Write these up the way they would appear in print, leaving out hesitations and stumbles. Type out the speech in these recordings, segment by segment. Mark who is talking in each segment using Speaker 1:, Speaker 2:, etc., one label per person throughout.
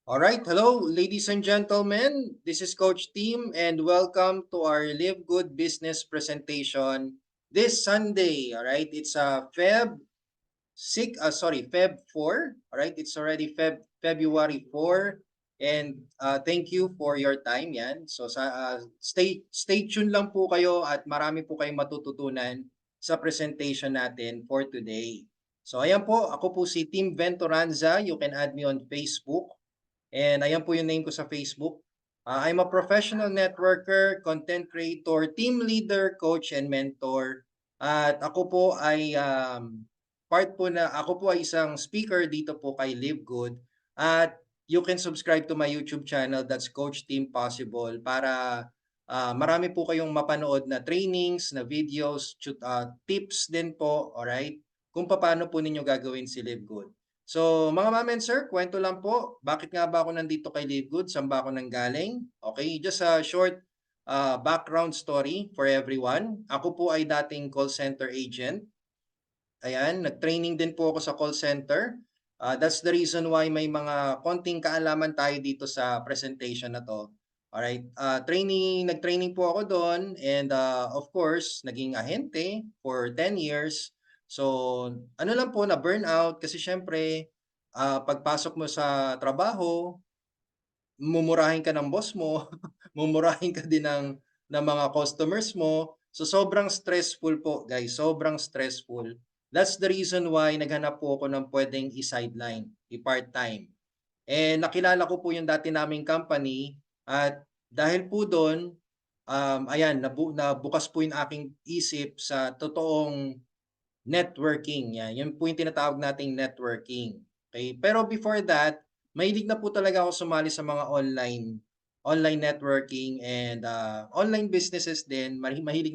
Speaker 1: Alright, hello ladies and gentlemen. This is Coach Team and welcome to our Live Good Business presentation this Sunday. Alright, it's Feb 4. Alright, it's already February 4 and thank you for your time yan. So stay tuned lang po kayo at marami po kayong matututunan sa presentation natin for today. So ayan po, ako po si Team Ventoranza. You can add me on Facebook. And ayan po yung name ko sa Facebook. I'm a professional networker, content creator, team leader, coach, and mentor. At ako po ay ako po ay isang speaker dito po kay Live Good. At you can subscribe to my YouTube channel, that's Coach Team Possible, para marami po kayong mapanood na trainings, na videos, tips din po, alright? Kung paano po ninyo gagawin si Live Good. So, mga ma'am and sir, kwento lang po. Bakit nga ba ako nandito kay Live Good? Saan ba ako nanggaling? Okay, just a short background story for everyone. Ako po ay dating call center agent. Ayan, nag-training din po ako sa call center. That's the reason why may mga konting kaalaman tayo dito sa presentation na to. Alright, nag-training po ako doon and of course, naging ahente for 10 years. So, ano lang po na burnout kasi syempre, pagpasok mo sa trabaho, mumurahin ka ng boss mo, mumurahin ka din ng mga customers mo. So sobrang stressful po, guys. Sobrang stressful. That's the reason why naghanap po ako ng pwedeng i-sideline, i-part-time. And nakilala ko po yung dati naming company at dahil po doon, ayan, nabukas po yung aking isip sa totoong networking. Yan. Yun po yung tinatawag nating networking. Okay? Pero before that, mahilig na po talaga ako sumali sa mga online networking and online businesses din. Mahilig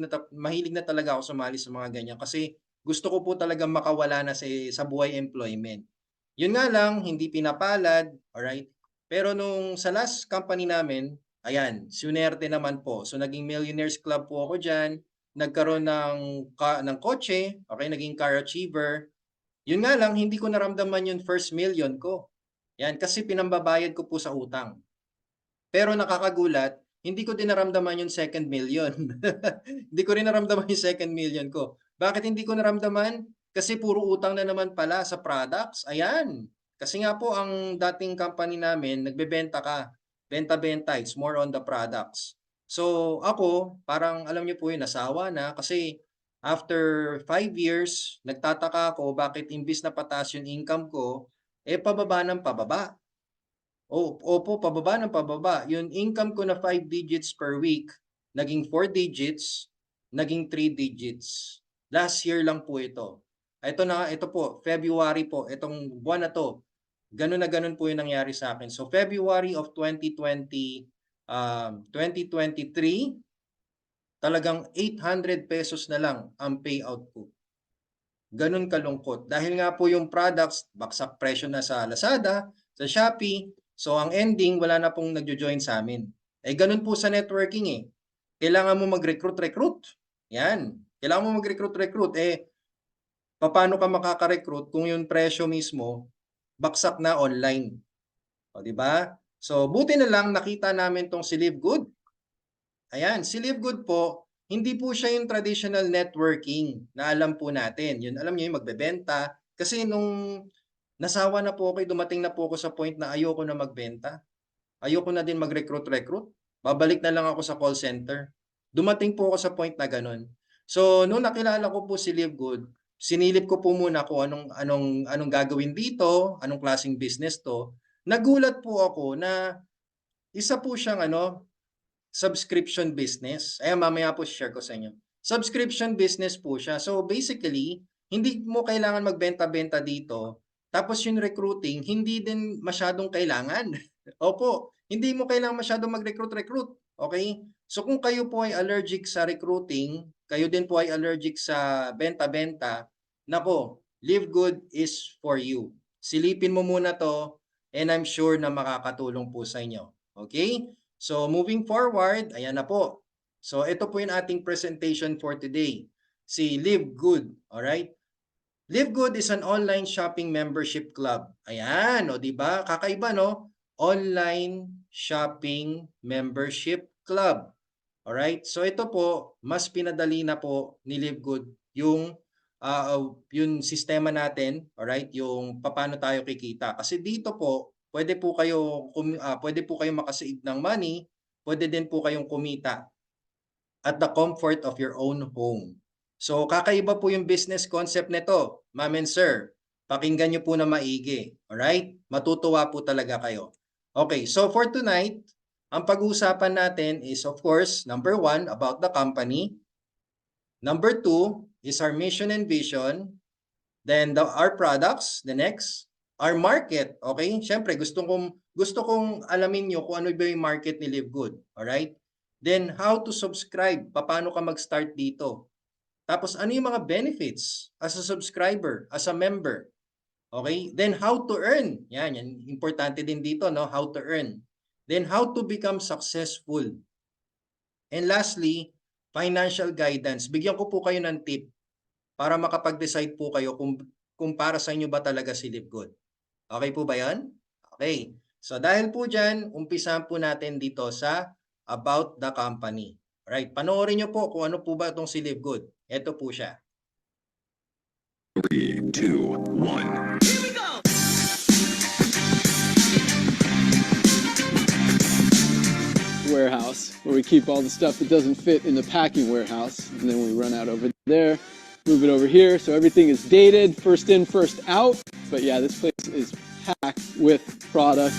Speaker 1: na talaga ako sumali sa mga ganyan kasi gusto ko po talaga makawala na sa buhay employment. Yun nga lang, hindi pinapalad, alright? Pero nung sa last company namin, ayan, sunerte naman po. So naging Millionaires Club po ako dyan, nagkaroon ng kotse, okay, naging car achiever. Yun nga lang, hindi ko naramdaman yung first million ko. Yan, kasi pinambabayad ko po sa utang. Pero nakakagulat, hindi ko din naramdaman yung second million. Hindi ko rin naramdaman yung second million ko. Bakit hindi ko naramdaman? Kasi puro utang na naman pala sa products. Ayan. Kasi nga po ang dating company namin, nagbebenta ka. Benta-benta, it's more on the products. So ako, parang alam niyo po yun, nasawa na kasi after 5 years, nagtataka ako bakit imbis na pataas yung income ko, pababa ng pababa. Opo, pababa ng pababa. Yung income ko na 5 digits per week, naging 4 digits, naging 3 digits. Last year lang po ito. Ito po, February po, itong buwan na to. Ganun na ganun po yung nangyari sa akin. So February of 2023, talagang 800 pesos na lang ang payout ko. Ganun kalungkot. Dahil nga po yung products, baksak presyo na sa Lazada, sa Shopee. So ang ending, wala na pong nagjo-join sa amin. Ganun po sa networking eh. Kailangan mo mag-recruit. Yan. Kailangan mo mag-recruit. Paano ka makaka-recruit kung yung presyo mismo, baksak na online? O, di ba? So, buti na lang nakita namin tong si Live Good. Ayan, si Live Good po, hindi po siya yung traditional networking na alam po natin. Yun, alam niyo yung magbebenta. Kasi nung nasawa na po ako, dumating na po ako sa point na ayoko na magbenta. Ayoko na din mag-recruit. Babalik na lang ako sa call center. Dumating po ako sa point na ganun. So, nung nakilala ko po si Live Good, sinilip ko po muna kung anong gagawin dito, anong klaseng business to. Nagulat po ako na isa po siyang subscription business. Ayan, mamaya po share ko sa inyo. Subscription business po siya. So basically, hindi mo kailangan magbenta-benta dito. Tapos yung recruiting, hindi din masyadong kailangan. Opo, hindi mo kailangan masyadong mag-recruit. Okay? So kung kayo po ay allergic sa recruiting, kayo din po ay allergic sa benta-benta, nako, Live Good is for you. Silipin mo muna to and I'm sure na makakatulong po sa inyo. Okay? So, moving forward, ayan na po. So, ito po yung ating presentation for today. Si Live Good, alright? Live Good is an online shopping membership club. Ayan, o di ba? Kakaiba, no? Online shopping membership club. Alright? So ito po, mas pinadali na po ni Live Good yung sistema natin, alright? Yung paano tayo kikita. Kasi dito po, pwede po kayo makasave ng money, pwede din po kayong kumita at the comfort of your own home. So kakaiba po yung business concept nito, ma'am and sir. Pakinggan nyo po na maigi. Alright? Matutuwa po talaga kayo. Okay, so for tonight, ang pag-uusapan natin is of course, number 1, about the company. Number 2 is our mission and vision. Then our products, the next, our market, okay? Siyempre, gusto kong alamin nyo kung ano ba yung market ni Live Good, alright? Then how to subscribe, paano ka mag-start dito? Tapos ano yung mga benefits as a subscriber, as a member? Okay? Then how to earn? Yan importante din dito, no? How to earn. Then how to become successful. And lastly, financial guidance. Bigyan ko po kayo ng tip para makapag-decide po kayo kung para sa inyo ba talaga si Live Good. Okay po ba yan? Okay. So dahil po dyan, umpisahan po natin dito sa about the company. Alright, panoorin nyo po kung ano po ba itong si Live Good. Ito po siya.
Speaker 2: 3, 2, 1.
Speaker 3: Warehouse where we keep all the stuff that doesn't fit in the packing warehouse, and then we run out over there, move it over here, so everything is dated, first in, first out. But yeah, this place is packed with product.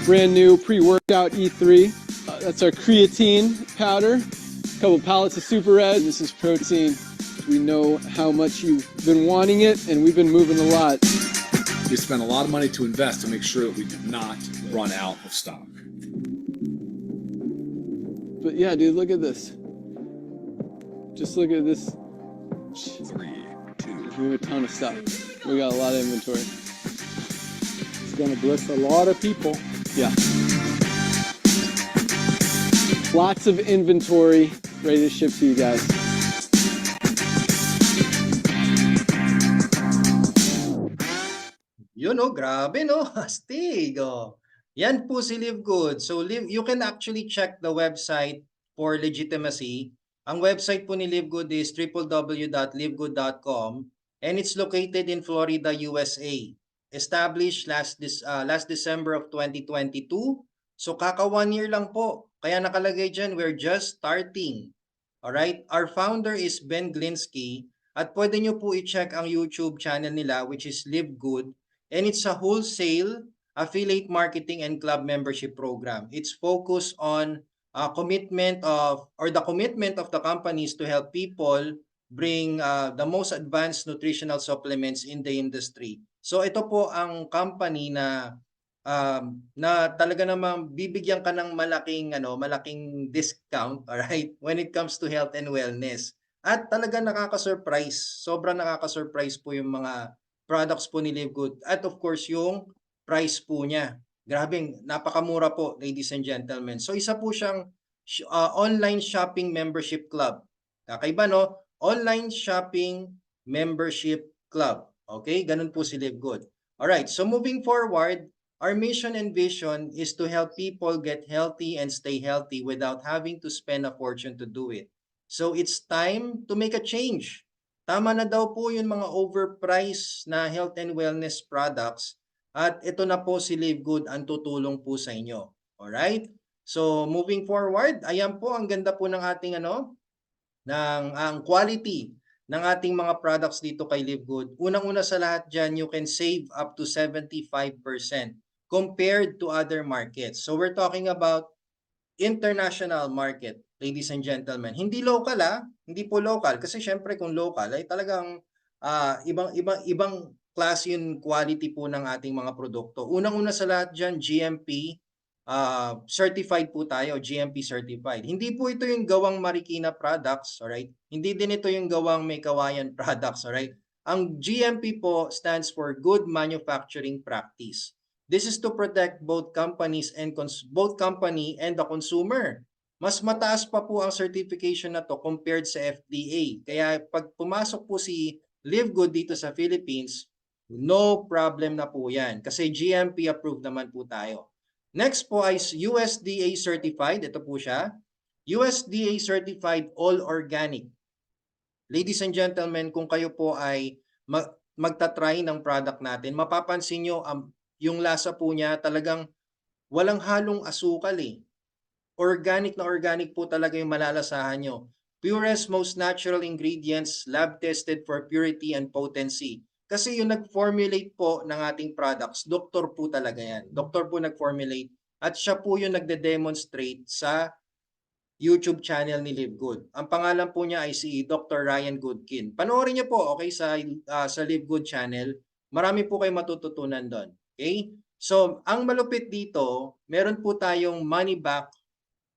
Speaker 3: Brand new pre-workout E3. That's our creatine powder. A couple pallets of Super Red. This is protein. We know how much you've been wanting it, and we've been moving a lot.
Speaker 2: We spent a lot of money to invest to make sure that we did not run out of stock.
Speaker 3: But yeah, dude, look at this. Just look at this.
Speaker 2: 3, 2.
Speaker 3: We have a ton of stuff. We got a lot of inventory.
Speaker 4: It's going to bless a lot of people.
Speaker 3: Yeah. Lots of inventory ready to ship to you guys.
Speaker 1: Yun oh, grabe no, astig oh. Yan po si Live Good. So you can actually check the website for legitimacy. Ang website po ni Live Good is www.livegood.com and it's located in Florida, USA. Established last December of 2022. So kaka 1 year lang po. Kaya nakalagay dyan, we're just starting. Alright? Our founder is Ben Glinsky at pwede nyo po i-check ang YouTube channel nila which is Live Good. And it's a wholesale affiliate marketing and club membership program. It's focused on the commitment of the companies to help people bring the most advanced nutritional supplements in the industry. So ito po ang company na talaga namang bibigyan ka ng malaking discount, alright, when it comes to health and wellness. At talaga nakaka-surprise. Sobrang nakaka-surprise po yung mga products po ni Live Good. At of course, yung price po niya. Grabe, napakamura po, ladies and gentlemen. So isa po siyang online shopping membership club. Kakaiba, no? Online shopping membership club. Okay? Ganun po si Live Good. Alright, so moving forward, our mission and vision is to help people get healthy and stay healthy without having to spend a fortune to do it. So it's time to make a change. Tama na daw po yung mga overpriced na health and wellness products at ito na po si Live Good ang tutulong po sa inyo. Alright? So moving forward, ayan po ang ganda po ng ating ang quality ng ating mga products dito kay Live Good. Unang-una sa lahat dyan, you can save up to 75% compared to other markets. So we're talking about international market, ladies and gentlemen. Hindi local hindi po local kasi syempre kung local ay talagang ibang class yung quality po ng ating mga produkto. Unang-una sa lahat diyan, GMP certified po tayo, GMP certified. Hindi po ito yung gawang Marikina products, alright? Hindi din ito yung gawang May Kawayan products, alright? Ang GMP po stands for Good Manufacturing Practice. This is to protect both companies and both company and the consumer. Mas mataas pa po ang certification na to compared sa FDA. Kaya pag pumasok po si Live Good dito sa Philippines, no problem na po yan. Kasi GMP approved naman po tayo. Next po ay USDA certified. Ito po siya. USDA certified all organic. Ladies and gentlemen, kung kayo po ay magta-try ng product natin, mapapansin nyo yung lasa po niya talagang walang halong asukal eh. Organic na organic po talaga yung malalasahan nyo. Purest, most natural ingredients, lab tested for purity and potency. Kasi yung nag-formulate po ng ating products, doktor po talaga yan. Doktor po nag-formulate at siya po yung nagde-demonstrate sa YouTube channel ni Live Good. Ang pangalan po niya ay si Dr. Ryan Goodkin. Panoorin niyo po, okay, sa Live Good channel. Marami po kayong matututunan doon. Okay? So, ang malupit dito, meron po tayong money back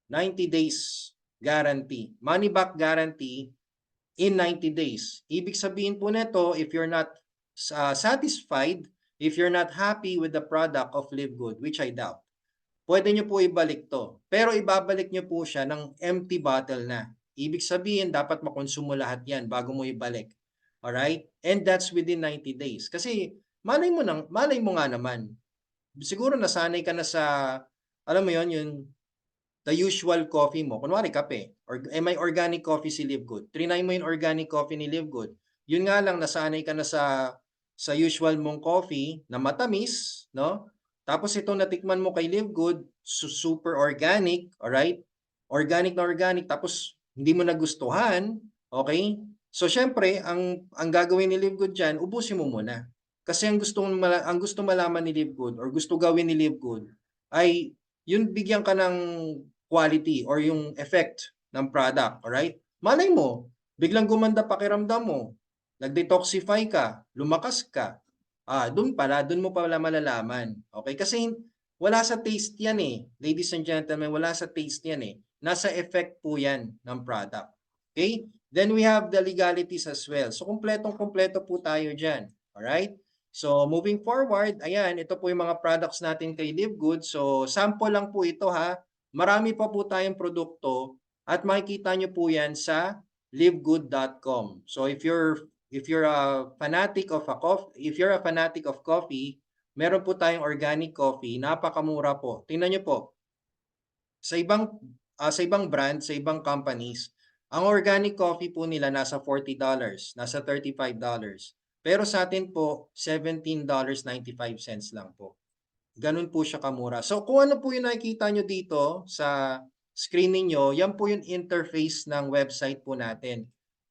Speaker 1: 90 days guarantee. Money back guarantee in 90 days. Ibig sabihin po nito, if you're not satisfied, if you're not happy with the product of Live Good, which I doubt, pwede nyo po ibalik to. Pero ibabalik nyo po siya ng empty bottle na. Ibig sabihin, dapat makonsumo lahat yan bago mo ibalik. Alright? And that's within 90 days. Kasi malay mo nga naman. Siguro nasanay ka na sa, alam mo yon, yung the usual coffee mo. Kunwari kape. May organic coffee si Live Good. Trinay mo yung organic coffee ni Live Good. Yun nga lang, nasanay ka na sa usual mong coffee na matamis, no? Tapos itong natikman mo kay Live Good, super organic, alright? Organic na organic, tapos hindi mo nagustuhan, okay? So syempre, ang gagawin ni Live Good dyan, ubusin mo muna. Kasi ang gusto malaman ni Live Good or gusto gawin ni Live Good ay yung bigyan ka ng quality or yung effect ng product, alright? Malay mo, biglang gumanda pakiramdam mo, nag-detoxify ka, lumakas ka, doon mo pala malalaman. Okay? Kasi wala sa taste yan eh. Ladies and gentlemen, wala sa taste yan eh. Nasa effect po yan ng product. Okay? Then we have the legalities as well. So, kumpletong-kumpleto po tayo dyan. Alright? So, moving forward, ayan, ito po yung mga products natin kay Live Good. So, sample lang po ito ha. Marami pa po tayong produkto at makikita nyo po yan sa livegood.com. So, if you're a fanatic of coffee, meron po tayong organic coffee, napakamura po. Tingnan niyo po. Sa ibang brand, sa ibang companies, ang organic coffee po nila nasa $40, nasa $35. Pero sa atin po, $17.95 lang po. Ganun po siya kamura. So kung ano po yung nakikita nyo dito sa screen niyo, yan po yung interface ng website po natin.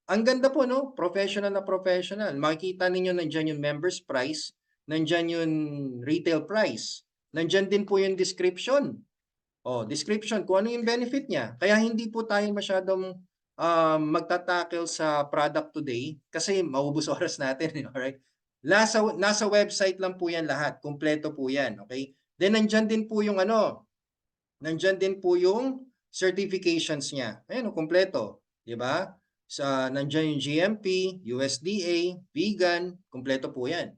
Speaker 1: Ang ganda po, no? Professional na professional. Makikita ninyo nandyan yung members price, nandyan yung retail price, nandyan din po yung description. Description, kung ano yung benefit niya. Kaya hindi po tayo masyadong magtatackle sa product today kasi maubos oras natin. Alright? Nasa website lang po yan lahat. Kompleto po yan. Okay? Then nandyan din po yung nandyan din po yung certifications niya. Ayan, kompleto. Diba? Nandyan yung GMP, USDA, vegan, kompleto po yan.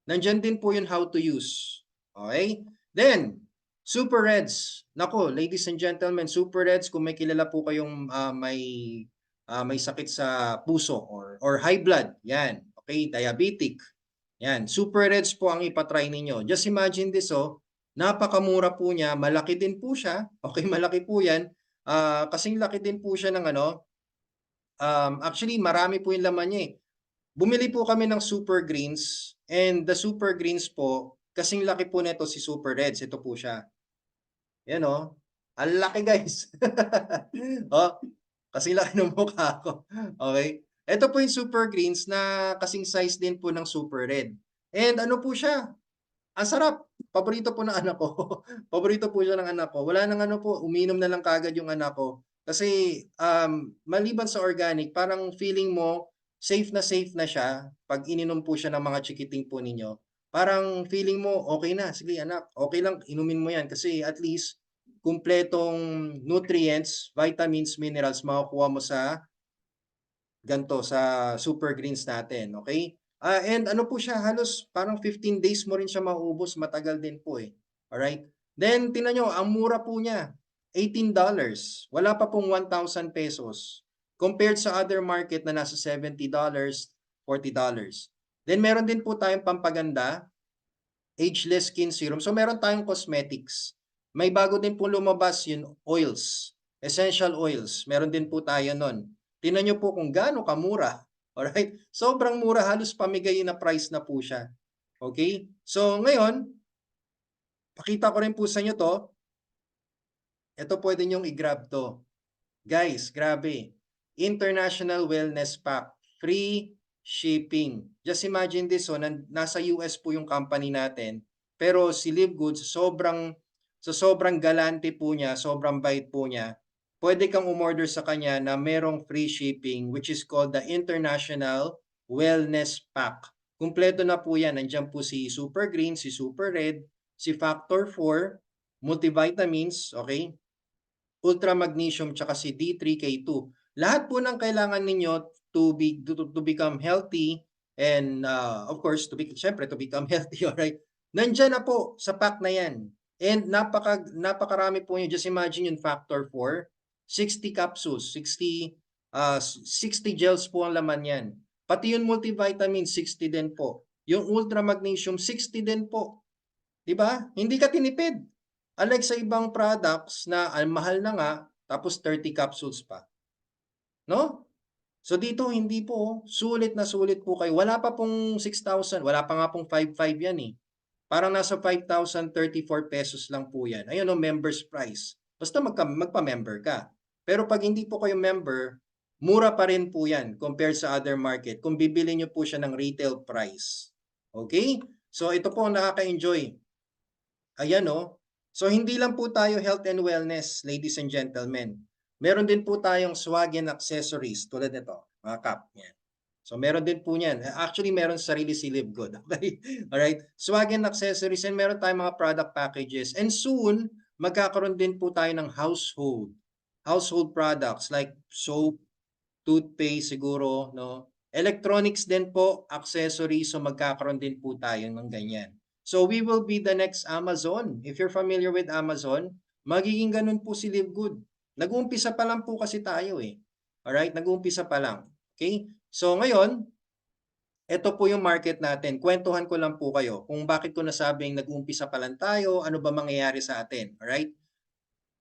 Speaker 1: Nandyan din po yung how to use. Okay? Then, Super Reds. Nako, ladies and gentlemen, Super Reds, kung may kilala po kayong may sakit sa puso or high blood, yan. Okay, diabetic. Yan, Super Reds po ang ipatry ninyo. Just imagine this, napakamura po niya, malaki din po siya. Okay, malaki po yan. Kasing laki din po siya ng actually, marami po yung laman niya eh. Bumili po kami ng Super Greens and the Super Greens po, kasing laki po nito si Super Reds. Ito po siya. Yan o. Ang laki guys. Kasing laki ng mukha ko. Okay. Ito po yung Super Greens na kasing size din po ng Super Red. And ano po siya? Ang sarap. Paborito po ng anak ko. Paborito po siya ng anak ko. Wala nang po, uminom na lang kagad yung anak ko. Kasi maliban sa organic, parang feeling mo safe na siya pag ininom po siya ng mga chikiting po ninyo. Parang feeling mo okay na. Sige anak, okay lang, inumin mo yan kasi at least kumpletong nutrients, vitamins, minerals makukuha mo sa ganto sa Super Greens natin. Okay? And ano po siya, halos parang 15 days mo rin siya mauubos, matagal din po eh. Alright? Then, tingnan nyo, ang mura po niya, $18. Wala pa pong 1,000 pesos. Compared sa other market na nasa $70, $40. Then, meron din po tayong pampaganda, ageless skin serum. So, meron tayong cosmetics. May bago din po lumabas yung oils, essential oils. Meron din po tayo nun. Tingnan nyo po kung gaano kamura. Alright? Sobrang mura, halos pamigay na price na po siya. Okay? So, ngayon, pakita ko rin po sa inyo to. Ito pwede nyong i-grab to. Guys, grabe. International Wellness Pack. Free shipping. Just imagine this, so nasa US po yung company natin. Pero si Live Goods, sobrang galante po niya, sobrang bait po niya. Pwede kang umorder sa kanya na merong free shipping, which is called the International Wellness Pack. Kumpleto na po yan. Nandiyan po si Super Green, si Super Red, si Factor 4, multivitamins, okay? Ultra Magnesium, tsaka si D3K2. Lahat po ng kailangan ninyo to become healthy and of course, syempre to become healthy, alright? Nandiyan na po sa pack na yan. And napakarami po nyo. Just imagine yung Factor 4, 60 capsules, 60 gels po ang laman yan. Pati yung multivitamin, 60 din po. Yung Ultra Magnesium, 60 din po. Diba? Hindi ka tinipid. Unlike sa ibang products na mahal na nga, tapos 30 capsules pa. No? So dito hindi po, sulit na sulit po kayo. Wala pa pong 6,000, wala pa nga pong 5,500 yan eh. Parang nasa 5,034 pesos lang po yan. Ayun o, member's price. Basta magpa-member ka. Pero pag hindi po kayo member, mura pa rin po yan compared sa other market kung bibili nyo po siya ng retail price. Okay? So ito po ang nakaka-enjoy. Ayan o. So hindi lang po tayo health and wellness, ladies and gentlemen. Meron din po tayong swag and accessories tulad nito, mga cap. Yan. So meron din po niyan. Actually, meron sarili si Live Good. Okay? Alright? Swag and accessories, and meron tayong mga product packages. And soon, magkakaroon din po tayo ng household products like soap, toothpaste siguro, no? Electronics din po, accessories, so magkakaroon din po tayo ng ganyan. So we will be the next Amazon. If you're familiar with Amazon, magiging ganun po si Live Good. Nag-uumpisa pa lang po kasi tayo eh. Alright? Nag-uumpisa pa lang. Okay? So ngayon, ito po yung market natin. Kwentuhan ko lang po kayo kung bakit ko nasabing nag-uumpisa pa lang tayo, ano ba mangyayari sa atin. Alright?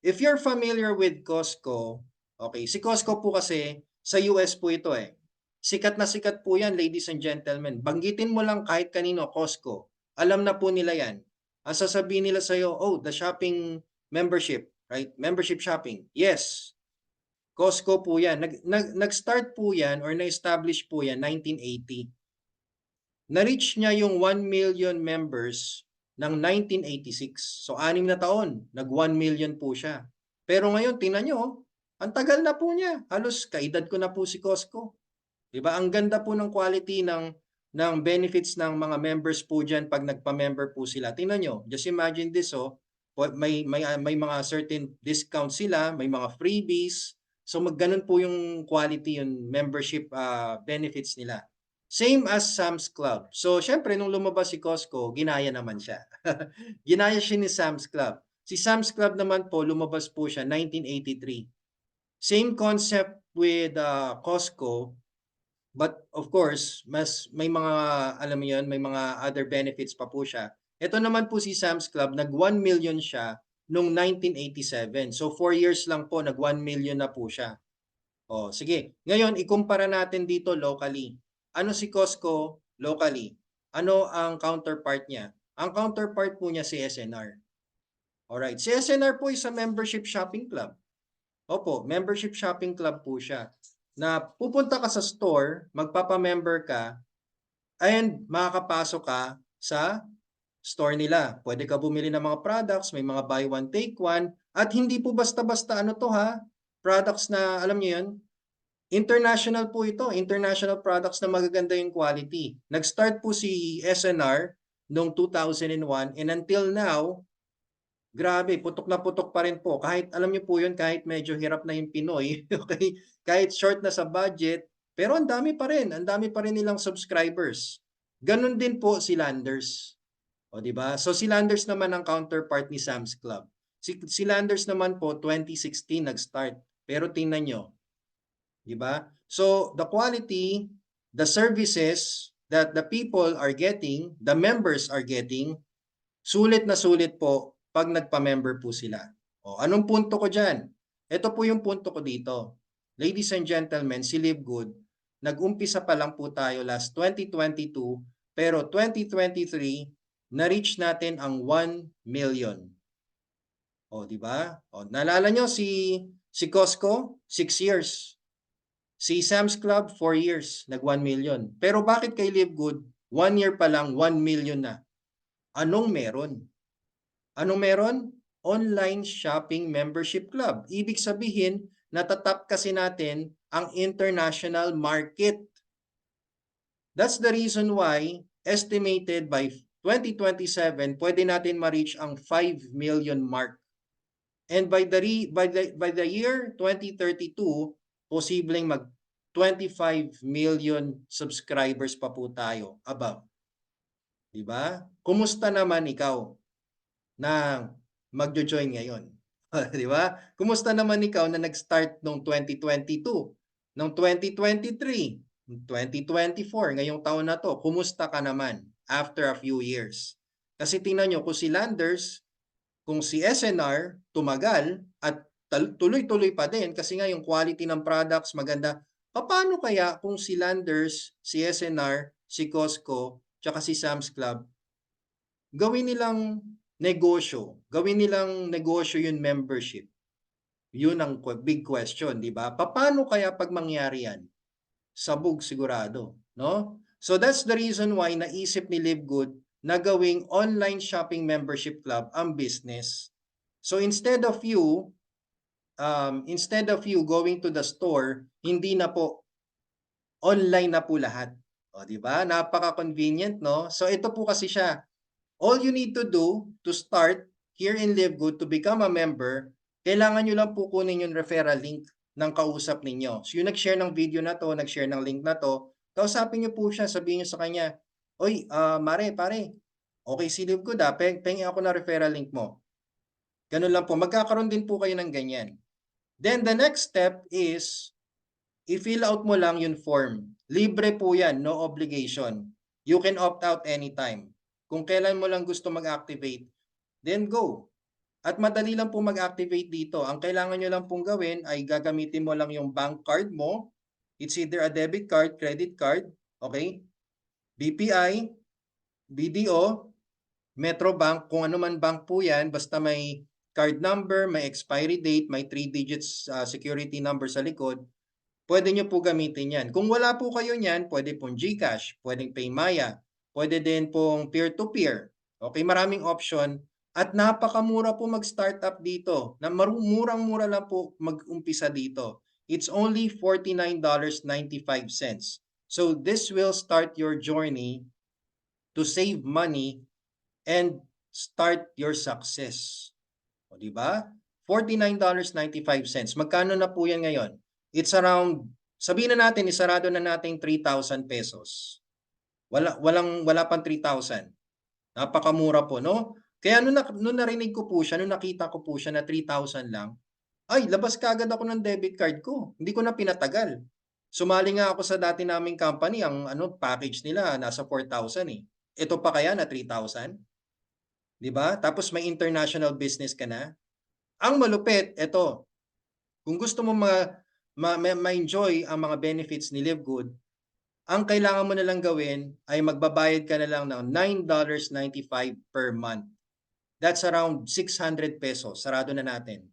Speaker 1: If you're familiar with Costco, okay, si Costco po kasi, sa US po ito eh. Sikat na sikat po yan, ladies and gentlemen. Banggitin mo lang kahit kanino, Costco. Alam na po nila yan. Ang sasabihin nila sa'yo, oh, the shopping membership, right? Membership shopping. Yes. Costco po yan. Nag-start po yan or na-establish po yan 1980. Na-reach niya yung 1 million members ng 1986. So, 6 na taon. Nag-1 million po siya. Pero ngayon, tingnan nyo, ang tagal na po niya. Halos kaedad ko na po si Costco. Diba? Ang ganda po ng quality ng benefits ng mga members po dyan pag nagpa-member po sila. Tingnan nyo, just imagine this, oh, may mga certain discount sila, may mga freebies. So magganon po yung quality, yung membership benefits nila. Same as Sam's Club. So syempre nung lumabas si Costco, ginaya naman siya. Ginaya siya ni Sam's Club. Si Sam's Club naman po, lumabas po siya 1983. Same concept with Costco. But of course, may mga, alam mo yun, may mga other benefits pa po siya. Ito naman po si Sam's Club, nag 1 million siya noong 1987. So 4 years lang po, nag 1 million na po siya. O, sige. Ngayon, ikumpara natin dito locally. Ano si Costco locally? Ano ang counterpart niya? Ang counterpart po niya si SNR. Alright. Si SNR po is a membership shopping club. Opo, membership shopping club po siya. Na pupunta ka sa store, magpapa-member ka, and makakapasok ka sa store nila. Pwede ka bumili ng mga products, may mga buy one, take one, at hindi po basta-basta ano to ha, products na, alam niyo yun, international po ito, international products na magaganda yung quality. Nag-start po si SNR noong 2001, and until now, grabe, putok na putok pa rin po. Kahit, alam niyo po yun, kahit medyo hirap na yung Pinoy, okay? Kahit short na sa budget, pero ang dami pa rin nilang subscribers. Ganun din po si Landers. O, di ba? So si Landers naman ang counterpart ni Sam's Club. Si Landers naman po 2016 nag-start. Pero tingnan nyo, di ba? So the quality, the services that the people are getting, the members are getting, sulit na sulit po pag nagpa-member po sila. O, anong punto ko dyan? Ito po yung punto ko dito. Ladies and gentlemen, si Live Good, nag-umpisa pa lang po tayo last 2022, pero 2023, na-reach natin ang 1 million. O, di ba? O, naalala nyo si Costco, 6 years. Si Sam's Club, 4 years, nag 1 million. Pero bakit kay Live Good, 1 year pa lang, 1 million na? Anong meron? Anong meron? Online shopping membership club. Ibig sabihin, natatap kasi natin ang international market. That's the reason why, estimated by 2027, pwede natin ma-reach ang 5 million mark. And by the year 2032, posibleng mag 25 million subscribers pa po tayo above. Diba? Kumusta naman ikaw na magjo-join ngayon? Diba? Kumusta naman ikaw na nag-start noong 2022, noong 2023, 2024, ngayong taon na to? Kumusta ka naman after a few years? Kasi tingnan nyo, kung si Landers, kung si SNR tumagal at tuloy-tuloy pa din kasi nga yung quality ng products maganda, paano kaya kung si Landers, si SNR, si Costco, tsaka si Sam's Club, gawin nilang negosyo yung membership? Yun ang big question, di ba? Paano kaya pag mangyari yan? Sabog sigurado, no? So that's the reason why naisip ni Live Good na gawing online shopping membership club ang business. So instead of you going to the store, hindi na po, online na po lahat. O, di ba? Napaka-convenient, no? So ito po kasi siya. All you need to do to start here in Live Good to become a member, kailangan nyo lang po kunin yung referral link ng kausap ninyo. So yung nag-share ng video na to, nag-share ng link na to, kausapin nyo po siya, sabihin nyo sa kanya, oy, mare, pare, okay si Live Good, pengi ako na referral link mo. Ganun lang po, magkakaroon din po kayo ng ganyan. Then the next step is, i-fill out mo lang yung form. Libre po yan, no obligation. You can opt out anytime. Kung kailan mo lang gusto mag-activate, then go. At madali lang po mag-activate dito. Ang kailangan nyo lang pong gawin ay gagamitin mo lang yung bank card mo. It's either a debit card, credit card, okay? BPI, BDO, Metrobank, kung ano man bank po yan, basta may card number, may expiry date, may 3 digits security number sa likod, pwede nyo po gamitin yan. Kung wala po kayo niyan, pwede pong GCash, pwedeng PayMaya, pwede din pong peer-to-peer. Okay, maraming option. At napakamura po mag-startup dito. Na murang-mura lang po mag-umpisa dito. It's only $49.95. So this will start your journey to save money and start your success. O, di ba? $49.95. Magkano na po yan ngayon? It's around, sabihin na natin, isarado na natin 3,000 pesos. Wala pang 3,000. Napakamura po, no? Kaya nung narinig ko po siya, nung nakita ko po siya na 3,000 lang, ay, labas kagad ako ng debit card ko. Hindi ko na pinatagal. Sumali nga ako sa dati naming company, ang package nila nasa 4,000 eh. Ito pa kaya na 3,000? 'Di ba? Tapos may international business ka na. Ang malupit, ito. Kung gusto mo ma-enjoy ang mga benefits ni Live Good, ang kailangan mo na lang gawin ay magbabayad ka na lang ng $9.95 per month. That's around 600 pesos. Sarado na natin.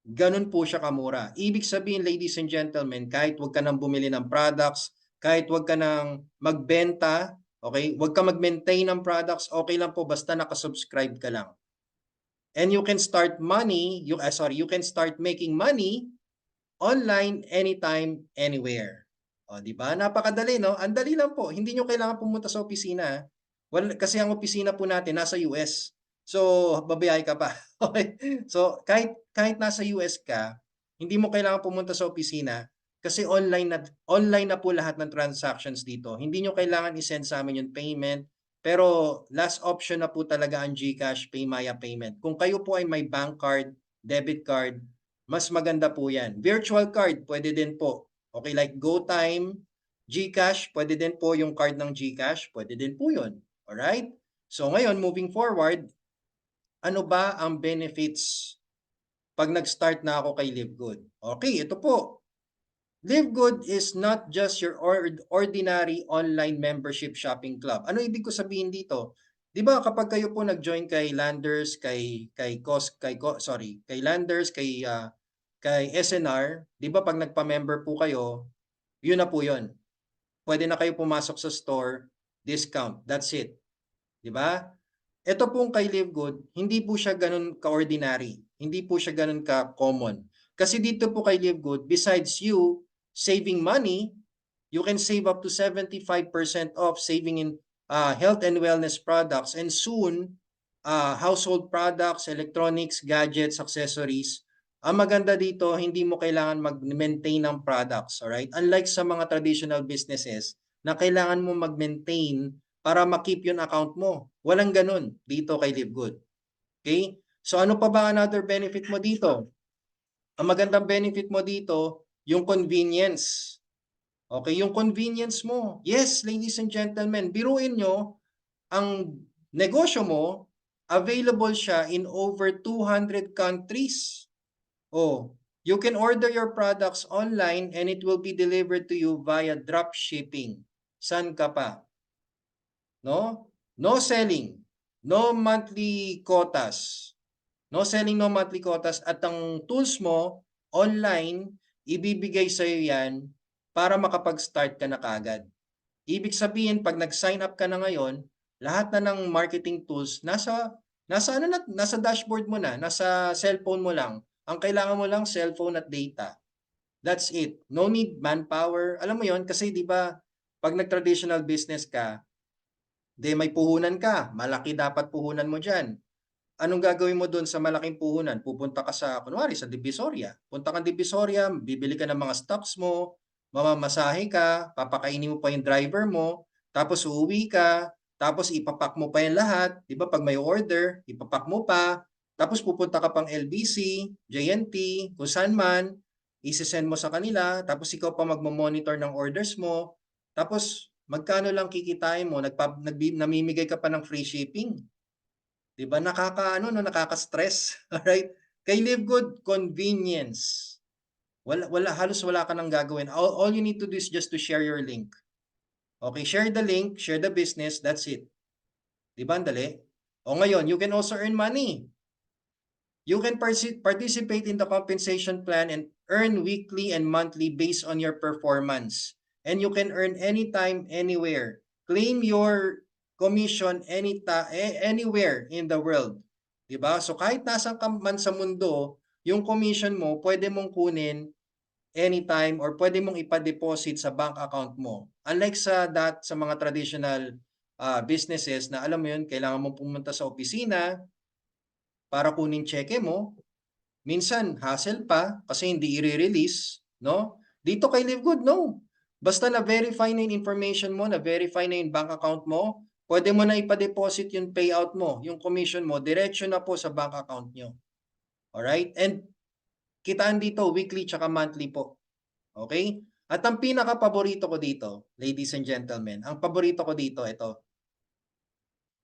Speaker 1: Ganun po siya kamura. Ibig sabihin, ladies and gentlemen, kahit wag ka nang bumili ng products, kahit wag ka nang magbenta, okay? Wag ka mag-maintain ng products, okay lang po basta nakasubscribe ka lang. And you can start you can start making money online anytime, anywhere. O, di ba? Napakadali, no? Ang dali lang po. Hindi nyo kailangan pumunta sa opisina. Kasi ang opisina po natin nasa US. So, babayay ka pa. Okay? So, kahit nasa US ka, hindi mo kailangan pumunta sa opisina Kasi online na po lahat ng transactions dito. Hindi nyo kailangan i-send sa amin yung payment. Pero last option na po talaga ang GCash, PayMaya payment. Kung kayo po ay may bank card, debit card, mas maganda po yan. Virtual card, pwede din po. Okay, like GoTime, GCash, pwede din po yung card ng GCash, pwede din po yun. Alright? So ngayon, moving forward, ano ba ang benefits pag nag-start na ako kay LiveGood? Okay, ito po. LiveGood is not just your ordinary online membership shopping club. Ano ibig ko sabihin dito? 'Di ba kapag kayo po nag-join kay Landers, kay Landers, kay SNR, 'di ba pag nagpa-member po kayo, yun na po yun. Pwede na kayo pumasok sa store, discount. That's it. 'Di ba? Ito pong kay LiveGood, hindi po siya ganun ka-ordinary. Hindi po siya ganun ka-common. Kasi dito po kay LiveGood, besides you saving money, you can save up to 75% off saving in health and wellness products and soon household products, electronics, gadgets, accessories. Ang maganda dito, hindi mo kailangan mag-maintain ng products, alright? Unlike sa mga traditional businesses na kailangan mo mag-maintain para makip yung account mo. Walang ganun dito kay LiveGood. Okay? So ano pa ba another benefit mo dito? Ang magandang benefit mo dito, yung convenience. Okay, yung convenience mo. Yes, ladies and gentlemen, biruin nyo, ang negosyo mo, available siya in over 200 countries. Oh, you can order your products online and it will be delivered to you via drop shipping. San ka pa? No? No selling. No monthly quotas. No selling, no monthly quotas. At ang tools mo, online, ibibigay sa'yo yan para makapag-start ka na kagad. Ibig sabihin, pag nag-sign up ka na ngayon, lahat na ng marketing tools, nasa dashboard mo na, nasa cellphone mo lang. Ang kailangan mo lang, cellphone at data. That's it. No need manpower. Alam mo yon kasi di ba pag nag-traditional business ka, may puhunan ka. Malaki dapat puhunan mo dyan. Anong gagawin mo doon sa malaking puhunan? Pupunta ka sa, kunwari, sa Divisoria. Punta kang Divisoria, bibili ka ng mga stocks mo, mamamasahe ka, papakainin mo pa yung driver mo, tapos uuwi ka, tapos ipapak mo pa yung lahat. Di ba? Pag may order, ipapak mo pa, tapos pupunta ka pang LBC, JNT, kung saan man, isisend mo sa kanila, tapos ikaw pa magmo-monitor ng orders mo, tapos magkano lang kikitain mo, namimigay ka pa ng free shipping. 'Di ba nakaka-stress, alright? Kay LiveGood, convenience. Halos wala ka nang gagawin. All you need to do is just to share your link. Okay, share the link, share the business, that's it. 'Di ba, andali? O ngayon, you can also earn money. You can participate in the compensation plan and earn weekly and monthly based on your performance. And you can earn anytime, anywhere. Claim your commission anywhere in the world. Diba? So kahit nasan ka man sa mundo, yung commission mo, pwede mong kunin anytime or pwede mong ipa-deposit sa bank account mo. Unlike sa mga traditional businesses na alam mo yun, kailangan mong pumunta sa opisina para kunin cheque mo. Minsan, hassle pa kasi hindi i-release, no? Dito kay LiveGood, no. Basta na-verify na yung information mo, na-verify na yung bank account mo, pwede mo na ipa-deposit yung payout mo, yung commission mo, diretso na po sa bank account nyo. Alright? And kitaan dito, weekly tsaka monthly po. Okay? At ang pinaka-paborito ko dito, ladies and gentlemen, ang paborito ko dito, ito.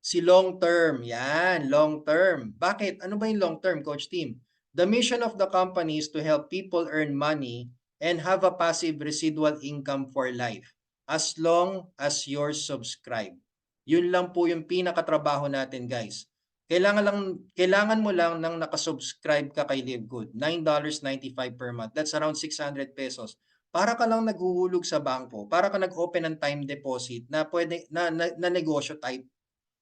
Speaker 1: Si long term. Yan, long term. Bakit? Ano ba yung long term, Coach Team? The mission of the company is to help people earn money and have a passive residual income for life as long as you're subscribed. Yun lang po yung pinakatrabaho natin, guys. Kailangan mo lang nang nakasubscribe ka kay LiveGood. $9.95 per month. That's around 600 pesos. Para ka lang naghuhulog sa bangko, para ka nag-open ng time deposit na pwede na negosyo type.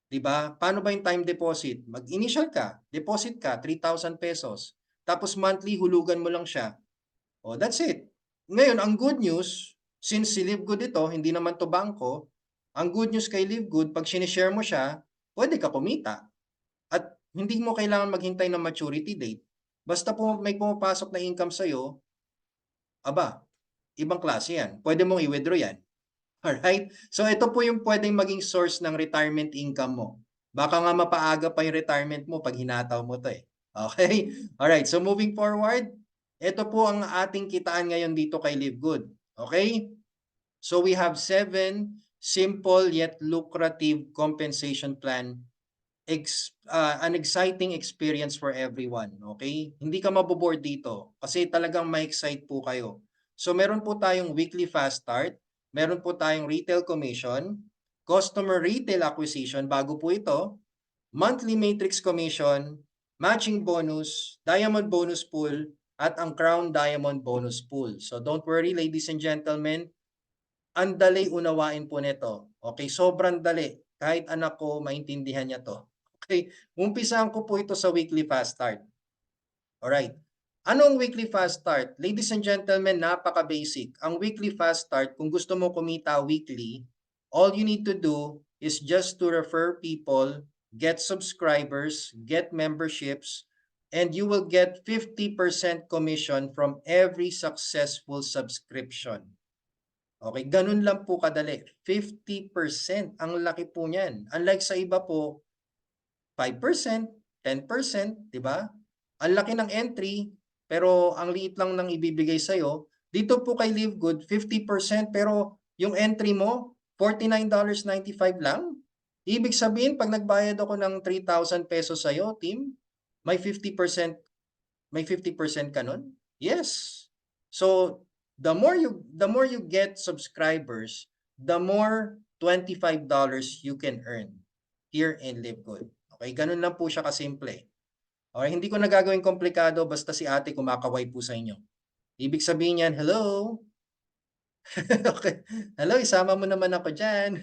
Speaker 1: 'Di ba? Paano ba yung time deposit? Mag-initial ka, deposit ka 3,000 pesos. Tapos monthly hulugan mo lang siya. Oh, that's it. Ngayon, ang good news, since si LiveGood ito, hindi naman to bangko, ang good news kay LiveGood, pag sinishare mo siya, pwede ka kumita. At hindi mo kailangan maghintay ng maturity date. Basta po may pumapasok na income sa'yo, aba, ibang klase yan. Pwede mong i-withdraw yan. Alright? So ito po yung pwedeng maging source ng retirement income mo. Baka nga mapaaga pa yung retirement mo pag hinataw mo to eh. Okay? Alright, so moving forward, ito po ang ating kitaan ngayon dito kay Live Good. Okay? So we have 7 simple yet lucrative compensation plan. An exciting experience for everyone. Okay? Hindi ka maboboard dito kasi talagang ma-excite po kayo. So meron po tayong weekly fast start, meron po tayong retail commission, customer retail acquisition, bago po ito, monthly matrix commission, matching bonus, diamond bonus pool, at ang crown diamond bonus pool. So don't worry ladies and gentlemen, ang dali unawain po nito. Okay, sobrang dali. Kahit anak ko, maintindihan niya to. Okay, umpisahan ko po ito sa weekly fast start. Alright. Anong weekly fast start? Ladies and gentlemen, napaka-basic. Ang weekly fast start, kung gusto mo kumita weekly, all you need to do is just to refer people, get subscribers, get memberships, and you will get 50% commission from every successful subscription. Okay, ganun lang po kadali. 50%, ang laki po niyan. Unlike sa iba po, 5%, 10%, di ba? Ang laki ng entry, pero ang liit lang ng ibibigay sa'yo. Dito po kay Live Good, 50%, pero yung entry mo, $49.95 lang. Ibig sabihin, pag nagbayad ako ng 3,000 pesos sa'yo, team, may 50% ka nun? Yes. So, the more you get subscribers, the more $25 you can earn here in Live Good. Okay, ganun lang po siya kasimple. Okay, hindi ko na gagawin komplikado basta si ate kumakaway po sa inyo. Ibig sabihin yan, hello? Okay. Hello, isama mo naman ako dyan.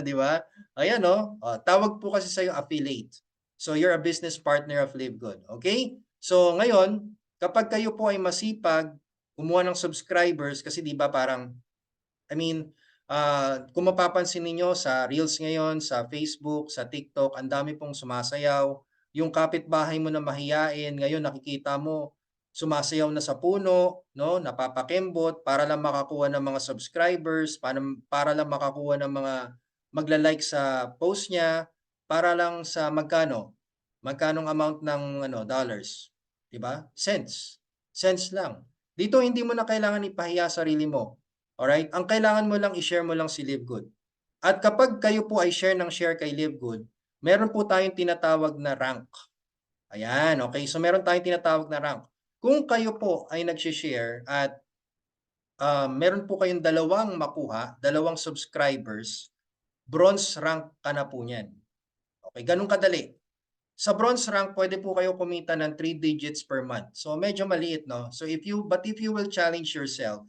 Speaker 1: Di ba? Ayan o. Tawag po kasi sa'yo affiliate. So, you're a business partner of Live Good. Okay? So, ngayon, kapag kayo po ay masipag, kumuha ng subscribers, kasi di ba parang, kung mapapansin ninyo sa Reels ngayon, sa Facebook, sa TikTok, ang dami pong sumasayaw. Yung kapitbahay mo na mahiyain, ngayon nakikita mo, sumasayaw na sa puno, no? Napapakembot para lang makakuha ng mga subscribers, para lang makakuha ng mga magla-like sa post niya, para lang sa magkanong amount ng dollars, 'di ba? Cents lang. Dito hindi mo na kailangan ipahiya sarili mo. Alright? Ang kailangan mo lang i-share mo lang si Live Good. At kapag kayo po ay share kay Live Good, meron po tayong tinatawag na rank. Ayan, okay. So meron tayong tinatawag na rank. Kung kayo po ay nag-share at meron po kayong dalawang subscribers, bronze rank ka na po niyan. Okay, ganun kadali. Sa bronze rank, pwede po kayo kumita ng 3 digits per month. So medyo maliit, no? So if you will challenge yourself,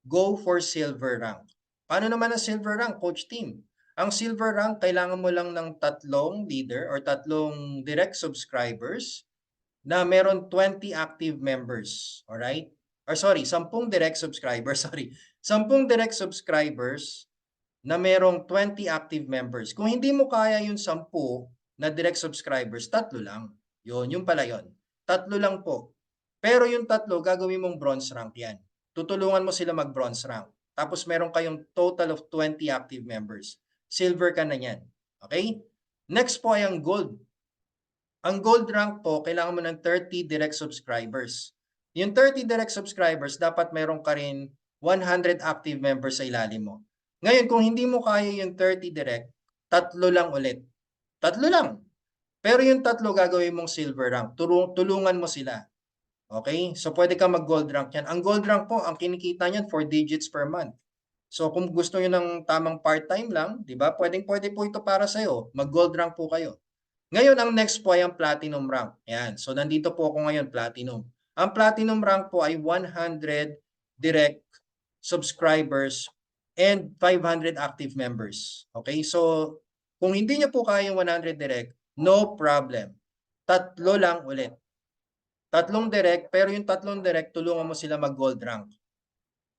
Speaker 1: go for silver rank. Paano naman ang silver rank, Coach Team? Ang silver rank, kailangan mo lang ng 3 leader or 3 direct subscribers na meron 20 active members. Alright? Or sorry, 10 direct subscribers. Sorry. 10 direct subscribers na merong 20 active members. Kung hindi mo kaya yung 10 na direct subscribers, 3 lang. Yun pala yun. 3 lang po. Pero yung 3, gagawin mong bronze rank yan. Tutulungan mo sila mag-bronze rank. Tapos meron kayong total of 20 active members. Silver ka na yan. Okay? Next po ay ang gold. Ang gold rank po, kailangan mo ng 30 direct subscribers. Yung 30 direct subscribers, dapat meron ka rin 100 active members sa ilalim mo. Ngayon, kung hindi mo kaya yung 30 direct, 3 lang ulit. 3 lang. Pero yung 3 gagawin mong silver rank. Tulungan mo sila. Okay? So, pwede ka mag-gold rank yan. Ang gold rank po, ang kinikita niyan, 4 digits per month. So, kung gusto nyo ng tamang part-time lang, di ba? Pwede po ito para sa'yo. Mag-gold rank po kayo. Ngayon, ang next po ay ang platinum rank. Yan. So, nandito po ako ngayon, platinum. Ang platinum rank po ay 100 direct subscribers and 500 active members. Okay? So, kung hindi nyo po kaya yung 100 direct, no problem. 3 lang ulit. 3 direct, pero yung 3 direct, tulungan mo sila mag-gold rank.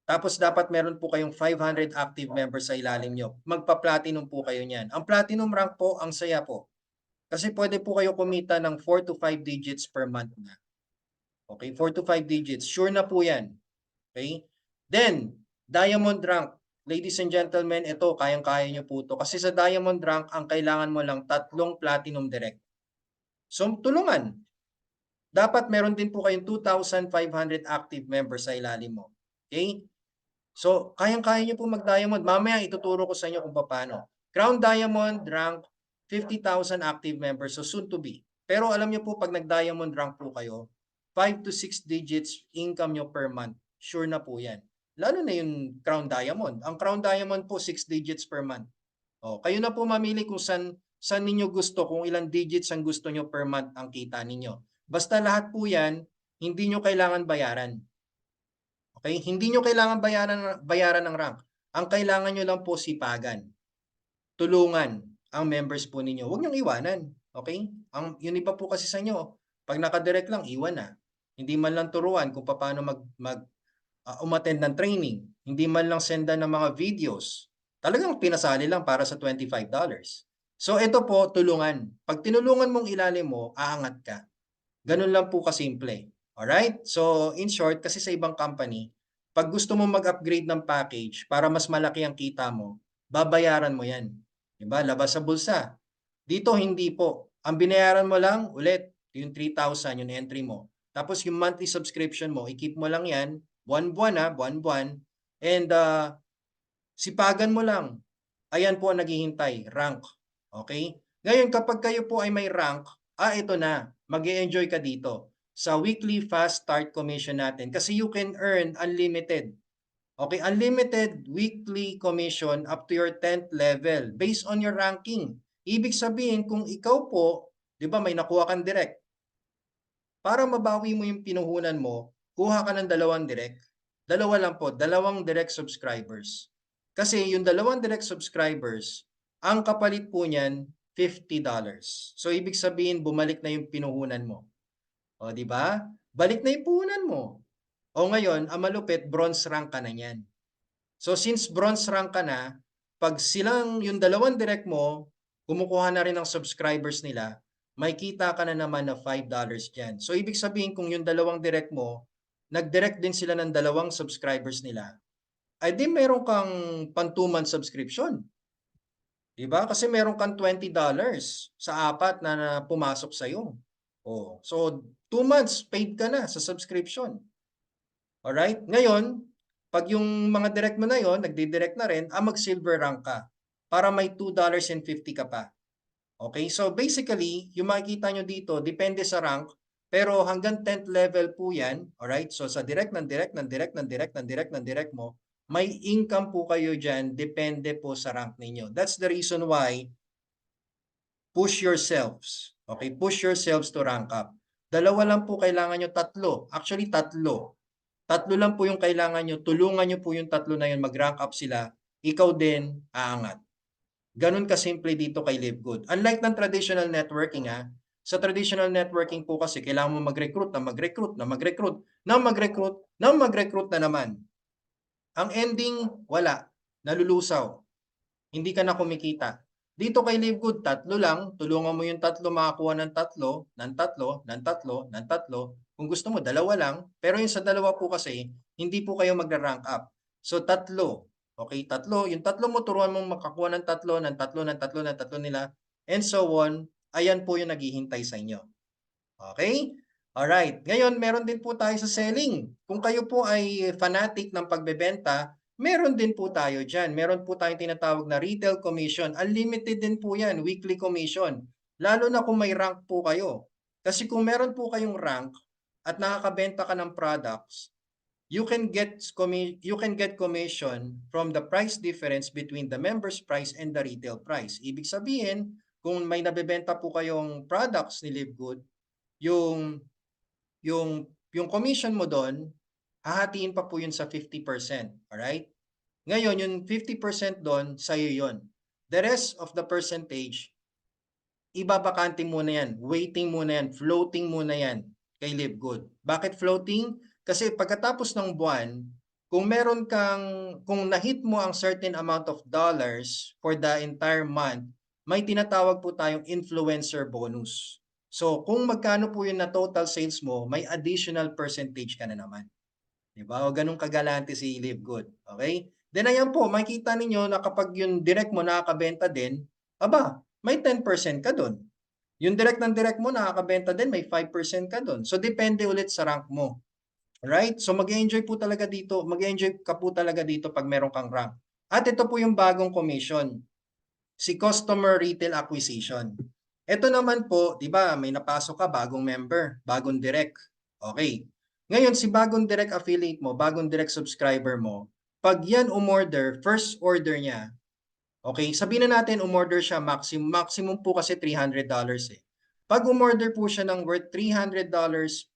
Speaker 1: Tapos dapat meron po kayong 500 active members sa ilalim nyo. Magpa-platinum po kayo niyan. Ang platinum rank po, ang saya po. Kasi pwede po kayo kumita ng 4 to 5 digits per month na. Okay, 4 to 5 digits. Sure na po yan. Okay? Then, Diamond rank. Ladies and gentlemen, ito, kayang-kaya nyo po ito. Kasi sa Diamond rank, ang kailangan mo lang 3 Platinum Direct. So, tulungan. Dapat meron din po kayong 2,500 active members sa ilalim mo. Okay? So, kayang-kaya nyo po mag-Diamond. Mamaya ituturo ko sa inyo kung paano. Crown Diamond rank, 50,000 active members. So, soon to be. Pero alam nyo po, pag nag-Diamond rank po kayo, 5 to 6 digits income nyo per month. Sure na po yan. Lalo na yung Crown Diamond. Ang Crown Diamond po, 6 digits per month. O, kayo na po mamili kung saan ninyo gusto, kung ilang digits ang gusto nyo per month ang kita ninyo. Basta lahat po yan, hindi nyo kailangan bayaran. Okay? Hindi nyo kailangan bayaran ng rank. Ang kailangan nyo lang po sipagan. Tulungan ang members po ninyo. Huwag nyong iwanan. Okay? Yun iba po kasi sa inyo, pag nakadirect lang, iwan na. Hindi man lang turuan kung paano umattend ng training. Hindi man lang sendan ng mga videos. Talagang pinasali lang para sa $25. So ito po, tulungan. Pag tinulungan mong ilalim mo, aangat ka. Ganun lang po kasimple. Alright? So in short, kasi sa ibang company, pag gusto mo mag-upgrade ng package para mas malaki ang kita mo, babayaran mo yan. Diba? Labas sa bulsa. Dito hindi po. Ang binayaran mo lang, ulit, yung 3,000, yung entry mo. Tapos yung monthly subscription mo, i-keep mo lang yan, buwan-buwan, and sipagan mo lang. Ayan po ang naghihintay, rank. Okay? Ngayon, kapag kayo po ay may rank, ito na, mag-e-enjoy ka dito sa weekly fast start commission natin kasi you can earn unlimited. Okay, unlimited weekly commission up to your 10th level based on your ranking. Ibig sabihin, kung ikaw po, di ba may nakuha kang direct, para mabawi mo yung pinuhunan mo, kuha ka ng 2 direct. 2 lang po, 2 direct subscribers. Kasi yung 2 direct subscribers, ang kapalit po niyan, $50. So, ibig sabihin, bumalik na yung pinuhunan mo. O, di ba? Balik na yung puhunan mo. O ngayon, ang malupit, bronze rank ka na niyan. So, since bronze rank ka na, pag silang yung 2 direct mo, kumukuha na rin ng subscribers nila, may kita ka na naman na $5 dyan. So, ibig sabihin, kung yung 2 direct mo, nag-direct din sila ng 2 subscribers nila, ay di meron kang pan 2-month subscription. Diba? Kasi meron kang $20 sa 4 na pumasok sa'yo. Oh, so, 2 months paid ka na sa subscription. Alright? Ngayon, pag yung mga direct mo na yon, nagdi-direct na rin, mag-silver rank ka para may $2.50 ka pa. Okay? So, basically, yung makikita nyo dito, depende sa rank, pero hanggang 10th level po yan. Alright? So, sa direct mo, may income po kayo dyan, depende po sa rank ninyo. That's the reason why push yourselves. Okay? Push yourselves to rank up. 2 lang po kailangan nyo, 3. Actually, 3. 3 lang po yung kailangan nyo. Tulungan nyo po yung 3 na yun, mag-rank up sila. Ikaw din, aangat. Ganun kasimple dito kay Live Good. Unlike ng traditional networking, sa traditional networking po kasi, kailangan mo mag-recruit na naman. Ang ending, wala. Nalulusaw. Hindi ka na kumikita. Dito kay Live Good, 3 lang. Tulungan mo yung 3, makakuha ng 3. Kung gusto mo, 2 lang. Pero yung sa 2 po kasi, hindi po kayo magra-rank up. So, 3. Okay, 3. Yung 3 mo, turuan mong makakuha ng 3 nila. And so on. Ayan po yung naghihintay sa inyo. Okay? Alright. Ngayon, meron din po tayo sa selling. Kung kayo po ay fanatic ng pagbebenta, meron din po tayo dyan. Meron po tayong tinatawag na retail commission. Unlimited din po yan, weekly commission. Lalo na kung may rank po kayo. Kasi kung meron po kayong rank at nakakabenta ka ng products, you can get commission from the price difference between the member's price and the retail price. Ibig sabihin, kung may nabebenta po kayong products ni Live Good, yung commission mo doon, hahatiin pa po yun sa 50%. Alright? Ngayon, yung 50% doon, sa'yo yun. The rest of the percentage, ibabakante muna yan, waiting muna yan, floating muna yan kay Live Good. Bakit floating? Kasi pagkatapos ng buwan, kung nahit mo ang certain amount of dollars for the entire month, may tinatawag po tayong influencer bonus. So, kung magkano po yun na total sales mo, may additional percentage ka na naman. Di ba? O ganun kagalante si Live Good. Okay? Then ayan po, makikita ninyo na kapag yung direct mo nakakabenta din, aba, may 10% ka doon. Yung direct ng direct mo nakakabenta din, may 5% ka doon. So depende ulit sa rank mo. Right? So mag-enjoy po talaga dito, mag-enjoy ka po talaga dito pag meron kang rank. At ito po yung bagong commission, si Customer Retail Acquisition. Ito naman po, di ba, may napasok ka, bagong member, bagong direct. Okay. Ngayon, si bagong direct affiliate mo, bagong direct subscriber mo, pag yan umorder, first order niya, okay, sabihin na natin umorder siya, maximum po kasi $300 eh. Pag umorder po siya ng worth $300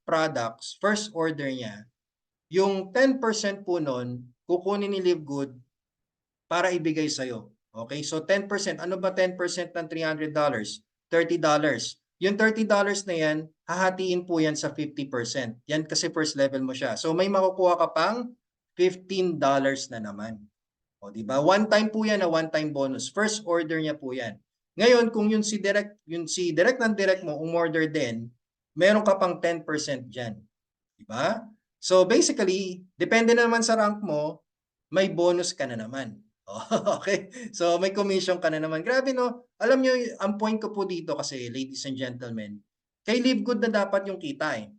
Speaker 1: products, first order niya, yung 10% po nun, kukunin ni Live Good para ibigay sa'yo. Okay, so 10%, ano ba 10% ng $300? $30. Yung $30 na yan, hahatiin po yan sa 50%. Yan kasi first level mo siya. So may makukuha ka pang $15 na naman. O di ba? One time po yan na one time bonus. First order niya po yan. Ngayon, kung yung si direct ng direct mo umorder din, meron ka pang 10% diyan. Di ba? So basically, depende naman sa rank mo, may bonus ka na naman. Okay? So may commission ka na naman. Grabe no? Alam nyo, ang point ko po dito kasi, ladies and gentlemen, kay Live Good na dapat yung kita eh.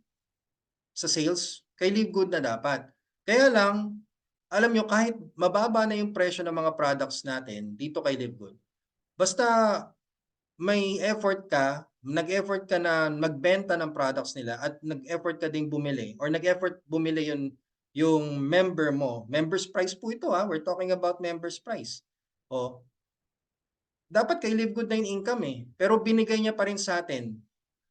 Speaker 1: Sa sales, kay Live Good na dapat. Kaya lang, alam nyo, kahit mababa na yung presyo ng mga products natin dito kay Live Good, basta may effort ka, nag-effort ka na magbenta ng products nila at nag-effort ka ding bumili or nag-effort bumili yung member mo. Members price po ito ha. We're talking about members price. O, dapat kay Live Good na yung income eh. Pero binigay niya pa rin sa atin.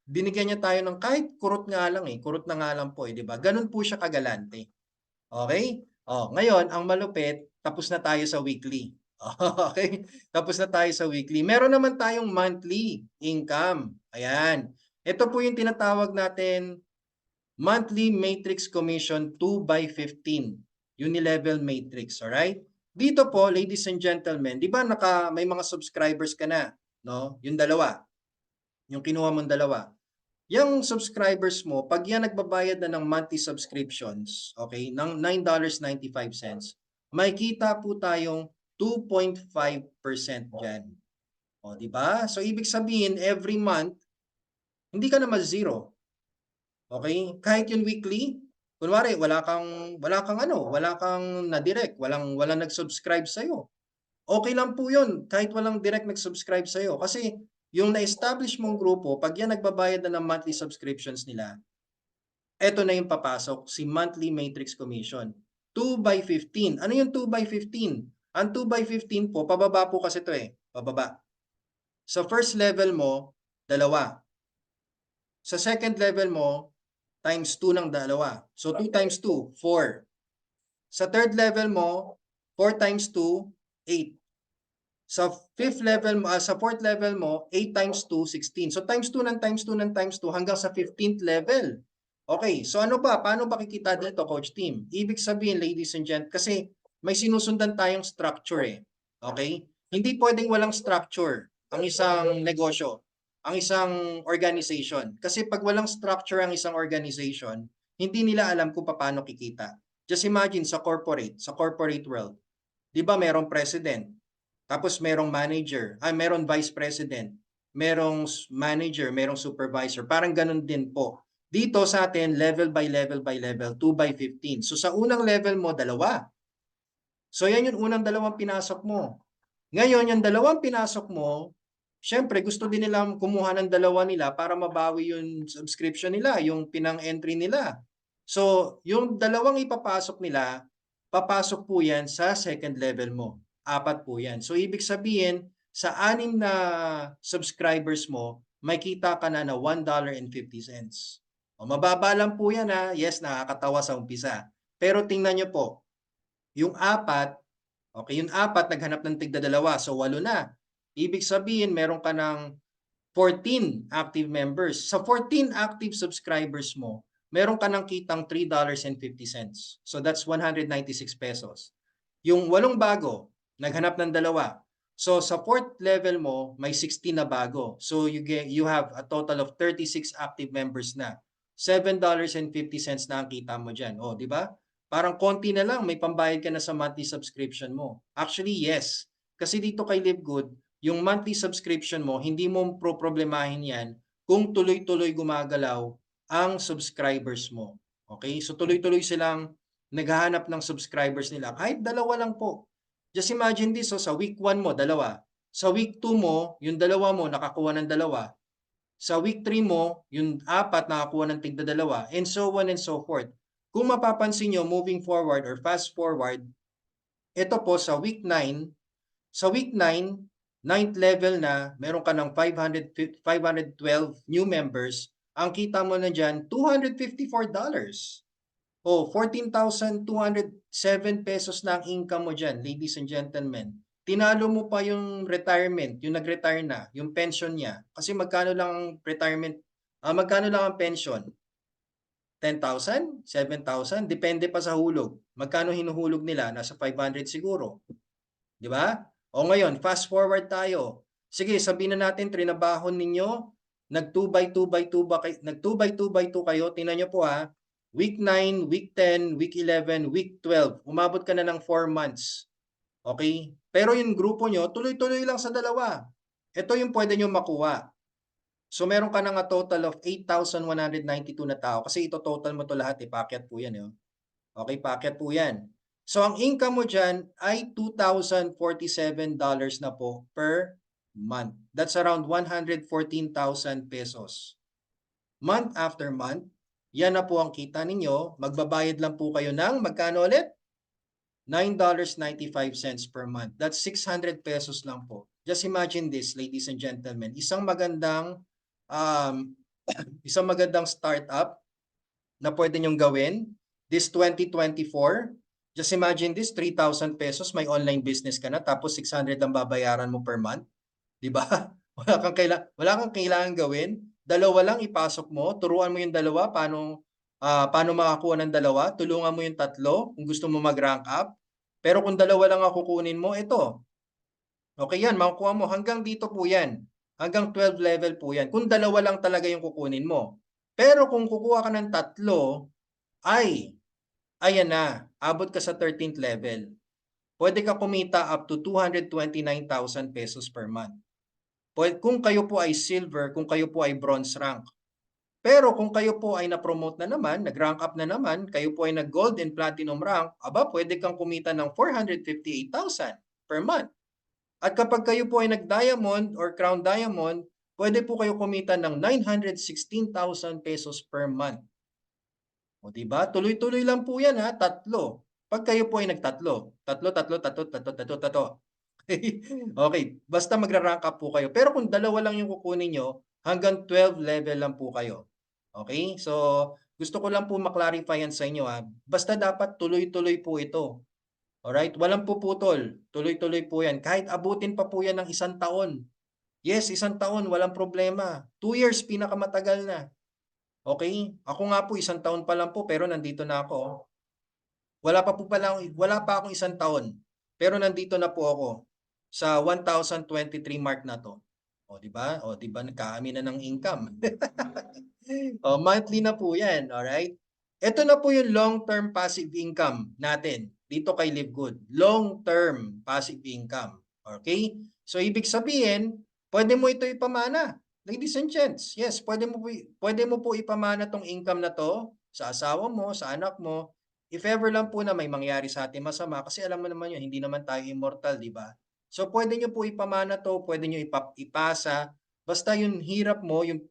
Speaker 1: Binigyan niya tayo ng kahit kurot nga lang eh. Kurot na nga lang po eh, di ba? Ganun po siya kagalante. Okay? Oh, ngayon, ang malupit, tapos na tayo sa weekly. Okay? Tapos na tayo sa weekly. Meron naman tayong monthly income. Ayan. Ito po yung tinatawag natin monthly matrix commission 2/15. Unilevel matrix, alright? Dito po, ladies and gentlemen, di ba may mga subscribers ka na, no? Yung dalawa. Yung kinuha mong dalawa. Yung subscribers mo, pag yan nagbabayad na ng monthly subscriptions, okay, ng $9.95, may kita po tayong 2.5% dyan. O, di ba? So, ibig sabihin, every month, hindi ka naman zero. Okay? Kahit yung weekly, kunwari, wala kang na-direct, walang nag-subscribe sa'yo. Okay lang po yun, kahit walang direct nag-subscribe sa'yo. Kasi, yung na-establish mong grupo, pag yan nagbabayad na ng monthly subscriptions nila, eto na yung papasok, si monthly matrix commission. 2/15. Ano yung 2/15? Ang 2/15 po, pababa po kasi ito eh. Pababa. Sa first level mo, 2. Sa second level mo, times 2 ng dalawa. So 2 times 2, 4. Sa third level mo, 4 times 2, 8. Sa fifth level mo, sa fourth level mo, 8 times 2, 16. So times 2 ng times 2 ng times 2 hanggang sa 15th level. Okay, so ano ba? Paano ba kikita dito, Coach Team? Ibig sabihin, ladies and gentlemen, kasi may sinusundan tayong structure eh. Okay? Hindi pwedeng walang structure ang isang negosyo, ang isang organization. Kasi pag walang structure ang isang organization, hindi nila alam kung paano kikita. Just imagine sa corporate world. 'Di ba merong president, tapos merong manager, merong vice president, merong manager, merong supervisor. Parang ganun din po. Dito sa atin, level by level by level, 2/15. So sa unang level mo, 2. So yan yung unang dalawang pinasok mo. Ngayon, yung dalawang pinasok mo, syempre gusto din nilang kumuha ng dalawa nila para mabawi yung subscription nila, yung pinang-entry nila. So yung dalawang ipapasok nila, papasok po yan sa second level mo. 4 po yan. So ibig sabihin, sa 6 na subscribers mo, may kita ka na $1.50. O, mababa lang po yan ha. Yes, nakakatawa sa umpisa. Pero tingnan nyo po, yung 4, okay, yung 4 naghanap ng tigda-2, so 8 na. Ibig sabihin, meron ka ng 14 active members. Sa 14 active subscribers mo, meron ka ng kitang $3.50. So that's 196 pesos. Yung 8 bago, naghanap ng 2. So sa fourth level mo, may 16 na bago. So you have a total of 36 active members na. $7.50 na ang kita mo diyan. Oh, di ba? Parang konti na lang, may pambayad ka na sa monthly subscription mo. Actually, yes. Kasi dito kay Live Good, yung monthly subscription mo, hindi mo problemahin yan kung tuloy-tuloy gumagalaw ang subscribers mo. Okay? So tuloy-tuloy silang naghahanap ng subscribers nila. Kahit dalawa lang po. Just imagine this, so sa week 1 mo, dalawa. Sa week 2 mo, yung dalawa mo, nakakuha ng dalawa. Sa week 3 mo, yung 4 nakakuha ng tigda dalawa. And so on and so forth. Kung mapapansin nyo, moving forward or fast forward, ito po sa week 9, sa week 9, 9th level na, meron ka ng 512 new members, ang kita mo na dyan, $254. O, 14,207 pesos na ang income mo dyan, ladies and gentlemen. Tinalo mo pa yung retirement, yung nag-retire na, yung pension niya. Kasi magkano lang ang retirement, magkano lang ang pension? 10,000? 7,000? Depende pa sa hulog. Magkano hinuhulog nila? Nasa 500 siguro. Di ba? O ngayon, fast forward tayo. Sige, sabihin na natin, trinabahon ninyo, nag 2 by 2 by 2 ba, nag 2 by 2 by 2 kayo. Tingnan nyo po ha. Week 9, week 10, week 11, week 12. Umabot ka na ng 4 months. Okay? Pero yung grupo nyo, tuloy-tuloy lang sa dalawa. Ito yung pwede nyo makuha. So meron ka na nga total of 8,192 na tao kasi ito total mo to lahat packet po yan. Okay, packet po yan. So ang income mo dyan ay $2,047 na po per month. That's around 114,000 pesos. Month after month, yan na po ang kita ninyo. Magbabayad lang po kayo ng magkano ulit? $9.95 per month. That's 600 pesos lang po. Just imagine this, ladies and gentlemen. Isang magandang startup na pwede nyong gawin this 2024. Just imagine this, 3,000 pesos, may online business ka na, tapos 600 lang babayaran mo per month. Di ba? Wala kang kailangan gawin. Dalawa lang ipasok mo, turuan mo yung dalawa, paano makakuha ng dalawa, tulungan mo yung tatlo kung gusto mo mag-rank up. Pero kung dalawa lang ang kukunin mo, ito. Okay yan, makukuha mo. Hanggang dito po yan. Hanggang 12 level po yan. Kung dalawa lang talaga yung kukunin mo. Pero kung kukuha ka ng tatlo, ayan na, abot ka sa 13th level. Pwede ka kumita up to 229,000 pesos per month. Kung kayo po ay silver, kung kayo po ay bronze rank. Pero kung kayo po ay na-promote na naman, nag-rank up na naman, kayo po ay nag-gold and platinum rank, pwede kang kumita ng 458,000 per month. At kapag kayo po ay nag-diamond or crown diamond, pwede po kayo kumita ng 916,000 pesos per month. O diba? Tuloy-tuloy lang po yan ha, tatlo. Pag kayo po ay nagtatlo, tatlo. Okay, basta magra-rank up po kayo. Pero kung dalawa lang yung kukunin nyo, hanggang 12 level lang po kayo. Okay? So, gusto ko lang po maklarify yan sa inyo ha. Basta dapat tuloy-tuloy po ito. Alright? Walang puputol. Tuloy-tuloy po yan. Kahit abutin pa po yan ng 1 taon. Yes, 1 taon, walang problema. 2 years, pinakamatagal na. Okay? Ako nga po, 1 taon pa lang po, pero nandito na ako. Wala pa akong 1 taon. Pero nandito na po ako sa 1,023 mark na to. O, di ba? O, di ba? Nagkaamin na ng income. O, monthly na po yan. Alright? Ito na po yung long-term passive income natin dito kay Live Good. Long-term passive income. Okay? So, ibig sabihin, pwede mo ito ipamana. Ladies and gents, yes, pwede mo po ipamana tong income na to sa asawa mo, sa anak mo. If ever lang po na may mangyari sa atin masama, kasi alam mo naman yun, hindi naman tayo immortal, di ba? So, pwede nyo po ipamana to, pwede nyo ipasa. Basta yung hirap mo, yung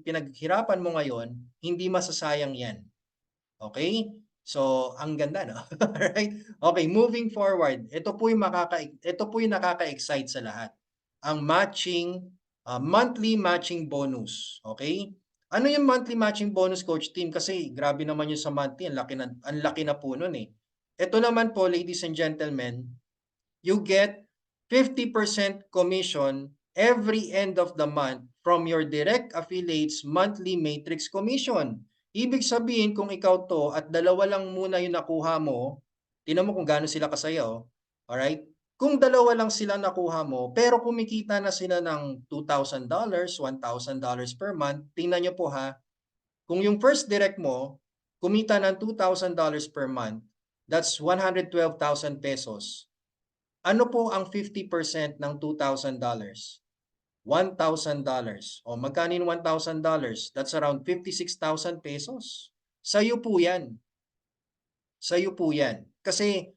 Speaker 1: pinaghirapan mo ngayon, hindi masasayang yan. Okay? So, ang ganda, no? Alright? Okay, moving forward. Ito po yung nakaka-excite sa lahat. Ang monthly matching bonus. Okay? Ano yung monthly matching bonus, Coach Tim? Kasi grabe naman yung sa monthly. Ang laki na po nun eh. Ito naman po, ladies and gentlemen, you get 50% commission every end of the month from your direct affiliates monthly matrix commission. Ibig sabihin, kung ikaw to at dalawa lang muna yung nakuha mo, tinan mo kung gaano sila kasaya. Alright? Kung dalawa lang sila nakuha mo, pero kumikita na sila ng $2,000, $1,000 per month, tingnan nyo po ha, kung yung first direct mo, kumita ng $2,000 per month, That's 112,000 pesos. Ano po ang 50% ng $2,000? $1,000. O magkano yung $1,000? That's around 56,000 pesos. Sa'yo po yan. Sa'yo po yan. Kasi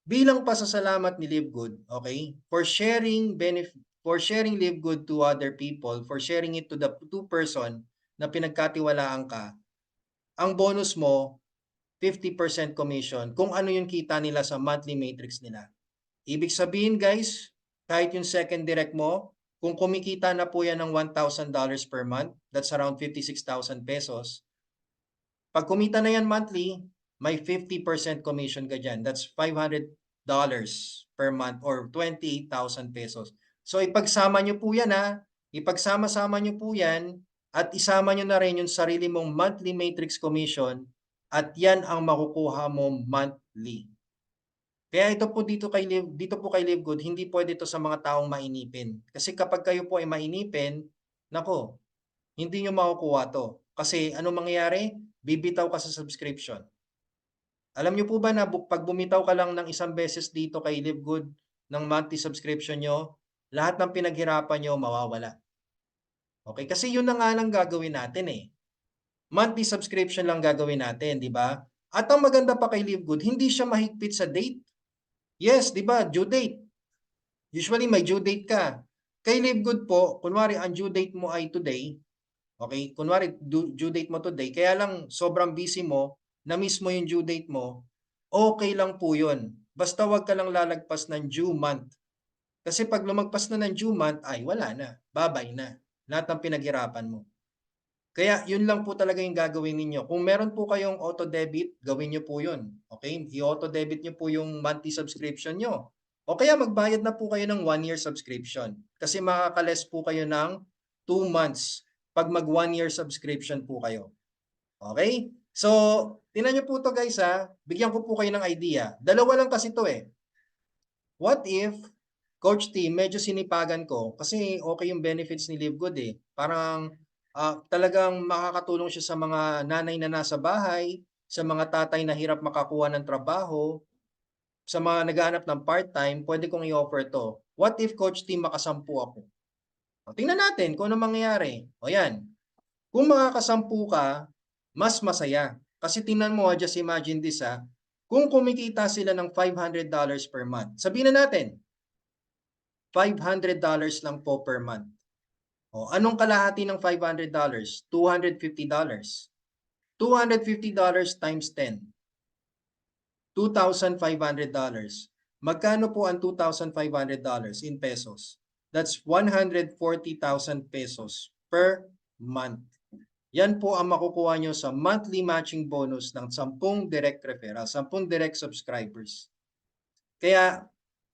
Speaker 1: bilang pasasalamat ni LiveGood, okay, for sharing LiveGood to other people, for sharing it to the two person na pinagkatiwalaan ka, ang bonus mo, 50% commission kung ano yung kita nila sa monthly matrix nila. Ibig sabihin guys, kahit yung second direct mo, kung kumikita na po yan ng $1,000 per month, that's around 56,000 pesos. Pag kumita na yan monthly, may 50% commission ka dyan. That's $500 per month or 28,000 pesos. So ipagsama nyo po yan ha, ipagsama-sama nyo po yan at isama nyo na rin yung sarili mong monthly matrix commission at yan ang makukuha mo monthly. Kaya ito po dito po kay LiveGood, hindi pwede ito sa mga taong mainipin. Kasi kapag kayo po ay mainipin, nako, hindi nyo makukuha to. Kasi ano mangyayari? Bibitaw ka sa subscription. Alam nyo po ba na pag bumitaw ka lang ng isang beses dito kay LiveGood ng monthly subscription nyo, lahat ng pinaghirapan nyo mawawala. Okay? Kasi yun na nga lang gagawin natin eh. Monthly subscription lang gagawin natin, di ba? At ang maganda pa kay LiveGood, hindi siya mahigpit sa date. Yes, di ba? Due date. Usually may due date ka. Kay LiveGood po, kunwari ang due date mo ay today, okay? Kunwari due date mo today, kaya lang sobrang busy mo, na-miss mo yung due date mo, okay lang po yun. Basta wag ka lang lalagpas ng due month. Kasi pag lumagpas na ng due month, ay wala na. Bye-bye na. Lahat ng pinaghirapan mo. Kaya yun lang po talaga yung gagawin ninyo. Kung meron po kayong auto-debit, gawin nyo po yun. Okay? I-auto-debit nyo po yung monthly subscription nyo. O kaya magbayad na po kayo ng 1-year subscription. Kasi makakales po kayo ng 2 months pag mag 1-year subscription po kayo. Okay? So, tingnan nyo po to guys ha. Bigyan ko po kayo ng idea. Dalawa lang kasi to eh. What if, Coach T, medyo sinipagan ko kasi okay yung benefits ni LiveGood eh. Parang talagang makakatulong siya sa mga nanay na nasa bahay, sa mga tatay na hirap makakuha ng trabaho, sa mga naghahanap ng part-time, pwede kong i-offer to. What if Coach T makasampu ako? O, tingnan natin kung ano mangyayari. O yan, kung makakasampu ka, mas masaya. Kasi tingnan mo, just imagine this ha, kung kumikita sila ng $500 per month, sabihin na natin, $500 lang po per month. O, anong kalahati ng $500? $250. $250 times 10. $2,500. Magkano po ang $2,500 in pesos? That's 140,000 pesos per month. Yan po ang makukuha nyo sa monthly matching bonus ng 10 direct referral, 10 direct subscribers. Kaya,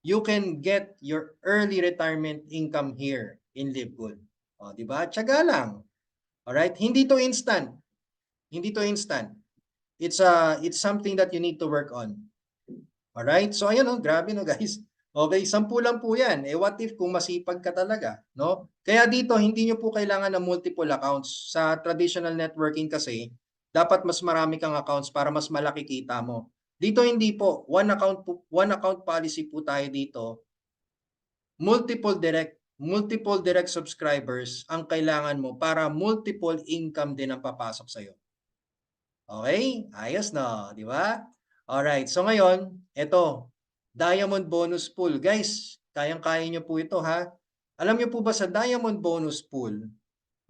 Speaker 1: you can get your early retirement income here in LiveGood. O, di ba? Tiyaga lang. Alright? Hindi to instant. Hindi to instant. It's something that you need to work on. Alright? So, ayan o. Grabe no guys. Okay, 10 lang po yan. Eh, what if kung masipag ka talaga? No? Kaya dito, hindi nyo po kailangan ng multiple accounts. Sa traditional networking kasi, dapat mas marami kang accounts para mas malaki kita mo. Dito hindi po. One account policy po tayo dito. Multiple direct subscribers ang kailangan mo para multiple income din ang papasok sa'yo. Okay? Ayos na, di ba? Alright, so ngayon, ito, Diamond Bonus Pool. Guys, kayang-kaya nyo po ito ha. Alam nyo po ba sa Diamond Bonus Pool,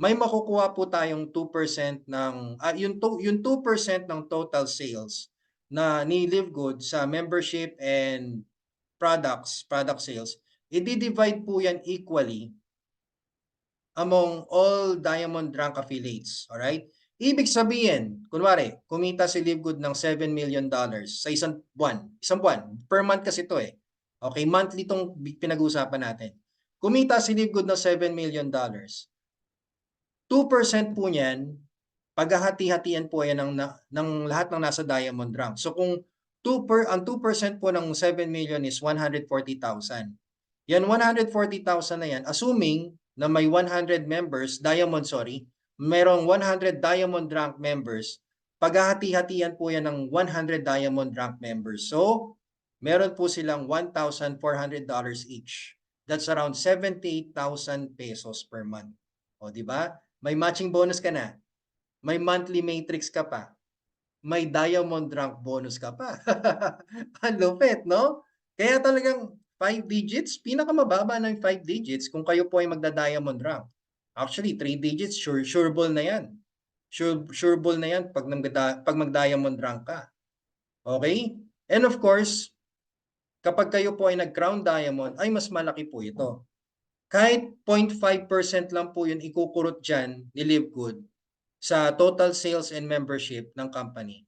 Speaker 1: may makukuha po tayong 2% ng, yung 2% ng total sales na ni LiveGood sa membership and product sales, i-divide po yan equally among all Diamond Rank affiliates. Alright? Ibig sabihin, kunwari, kumita si LiveGood ng $7 million sa isang buwan. Isang buwan. Per month kasi ito eh. Okay, monthly itong pinag-uusapan natin. Kumita si LiveGood ng $7 million. 2% po niyan, paghahati-hatian po yan ng lahat ng nasa Diamond Rank. So kung ang 2% po ng 7 million is 140,000. Yan 140,000 na yan, assuming na may 100 members, merong 100 Diamond Rank members, paghahati-hatian po yan ng 100 Diamond Rank members. So, meron po silang $1,400 each. That's around 78,000 pesos per month. O, di ba? May matching bonus ka na. May monthly matrix ka pa. May Diamond Rank bonus ka pa. Ang lupit, no? Kaya talagang 5 digits, pinakamababa ng 5 digits kung kayo po ay magda-Diamond Rank. Actually, 3 digits, sureable na yan. Sureable na yan pag mag-Diamond Rank ka. Okay? And of course, kapag kayo po ay nag-Crown Diamond, ay mas malaki po ito. Kahit 0.5% lang po yun ikukurot dyan ni Livegood sa total sales and membership ng company.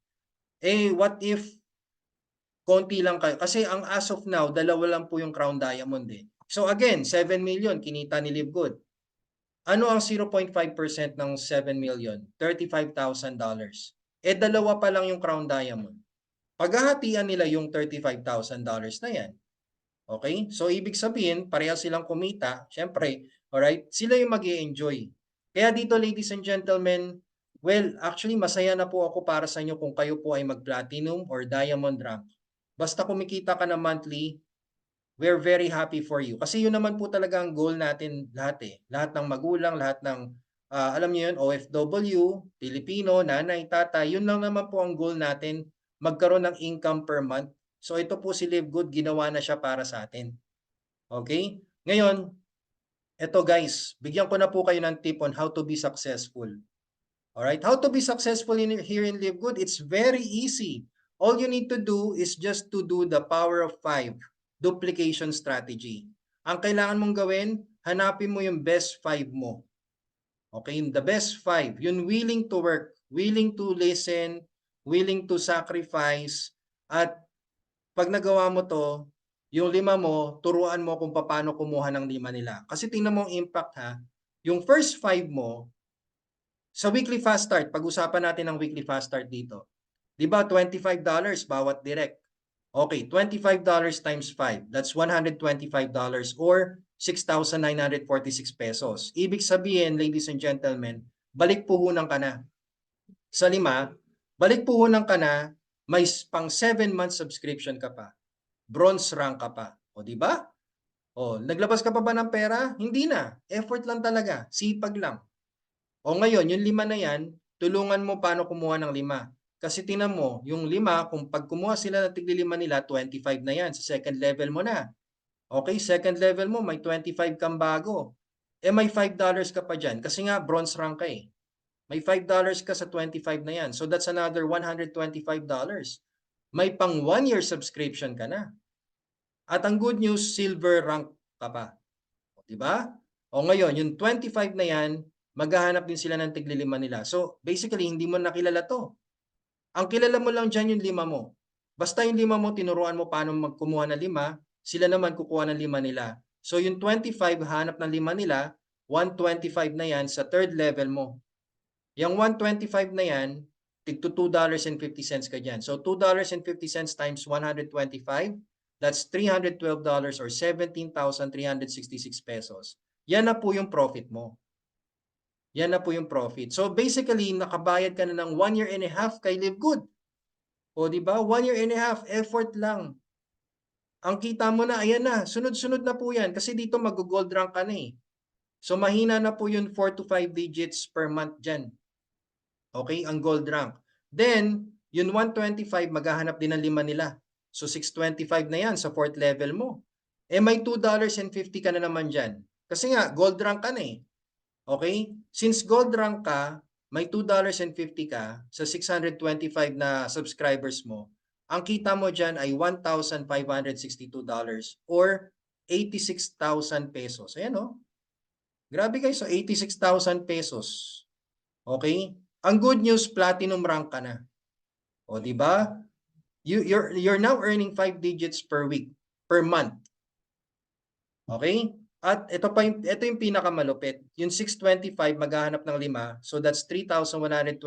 Speaker 1: Eh, what if konti lang kayo? Kasi ang as of now, dalawa lang po yung Crown Diamond eh. So again, 7 million kinita ni Livegood. Ano ang 0.5% ng 7 million? $35,000. Eh, dalawa pa lang yung Crown Diamond. Paghahatian nila yung $35,000 na yan. Okay? So, ibig sabihin, pareha silang kumita. Siyempre, alright, sila yung mag-i-enjoy. Kaya dito, ladies and gentlemen, well, actually, masaya na po ako para sa inyo kung kayo po ay mag-platinum or diamond rank. Basta kumikita ka na monthly, we're very happy for you. Kasi yun naman po talaga ang goal natin lahat eh. Lahat ng magulang, lahat ng, alam niyo yun, OFW, Pilipino, nanay, tatay, yun lang naman po ang goal natin, magkaroon ng income per month. So ito po si Livegood, ginawa na siya para sa atin. Okay? Ngayon, ito guys, bigyan ko na po kayo ng tip on how to be successful. Alright? How to be successful here in Livegood? It's very easy. All you need to do is just to do the power of 5 duplication strategy. Ang kailangan mong gawin, hanapin mo yung best 5 mo. Okay? The best 5. Yung willing to work, willing to listen, willing to sacrifice, at pag nagawa mo to, yung 5 mo, turuan mo kung paano kumuha ng 5 nila. Kasi tingnan mo ang impact ha. Yung first 5 mo, sa weekly fast start, pag-usapan natin ang weekly fast start dito. Diba, $25 bawat direct. Okay, $25 times 5. That's $125 or 6,946 pesos. Ibig sabihin, ladies and gentlemen, balik puhunan ka na. Sa 5, balik puhunan ka na, may pang 7 months subscription ka pa. Bronze rank ka pa. O di ba? O, naglabas ka pa ba ng pera? Hindi na. Effort lang talaga. Sipag lang. O ngayon, yung 5 na yan, tulungan mo paano kumuha ng 5. Kasi tingnan mo, yung 5, kung pag kumuha sila ng tigli-5 nila, 25 na yan. Sa second level mo na. Okay, second level mo, may 25 kang bago. Eh may $5 ka pa dyan. Kasi nga, bronze rank ka eh. May $5 ka sa 25 na yan. So that's another $125. May pang 1 year subscription ka na. At ang good news, silver rank ka pa. O, diba? O ngayon, yung 25 na yan, maghahanap din sila ng tigli-5 nila. So basically, hindi mo nakilala to. Ang kilala mo lang dyan yung 5 mo. Basta yung 5 mo, tinuruan mo paano magkumuha ng 5, sila naman kukuha ng 5 nila. So yung 25, hanap ng 5 nila, 125 na yan sa third level mo. Yung 125 na yan, tigto $2.50 ka dyan. So $2.50 times 125, that's $312 or 17,366 pesos. Yan na po yung profit mo. Yan na po yung profit. So basically, nakabayad ka na ng 1 year and a half kay Livegood. O di ba? 1 year and a half, effort lang. Ang kita mo na, ayan na, sunod-sunod na po yan. Kasi dito mag-gold rank ka na eh. So mahina na po yung 4 to 5 digits per month dyan. Okay, ang gold rank. Then, yung 125, maghahanap din ng 5 nila. So 625 na yan sa 4th level mo. Eh may $2.50 ka na naman dyan. Kasi nga, gold rank ka na eh. Okay? Since gold rank ka, may $2.50 ka sa 625 na subscribers mo. Ang kita mo dyan ay $1,562 or 86,000 pesos. Ayan o. Grabe guys, so 86,000 pesos. Okay? Ang good news, platinum rank ka na. O, di ba? You're now earning 5 digits per week, per month. Okay? At ito yung pinakamalupit. Yung 625 maghahanap ng 5, so that's 3,125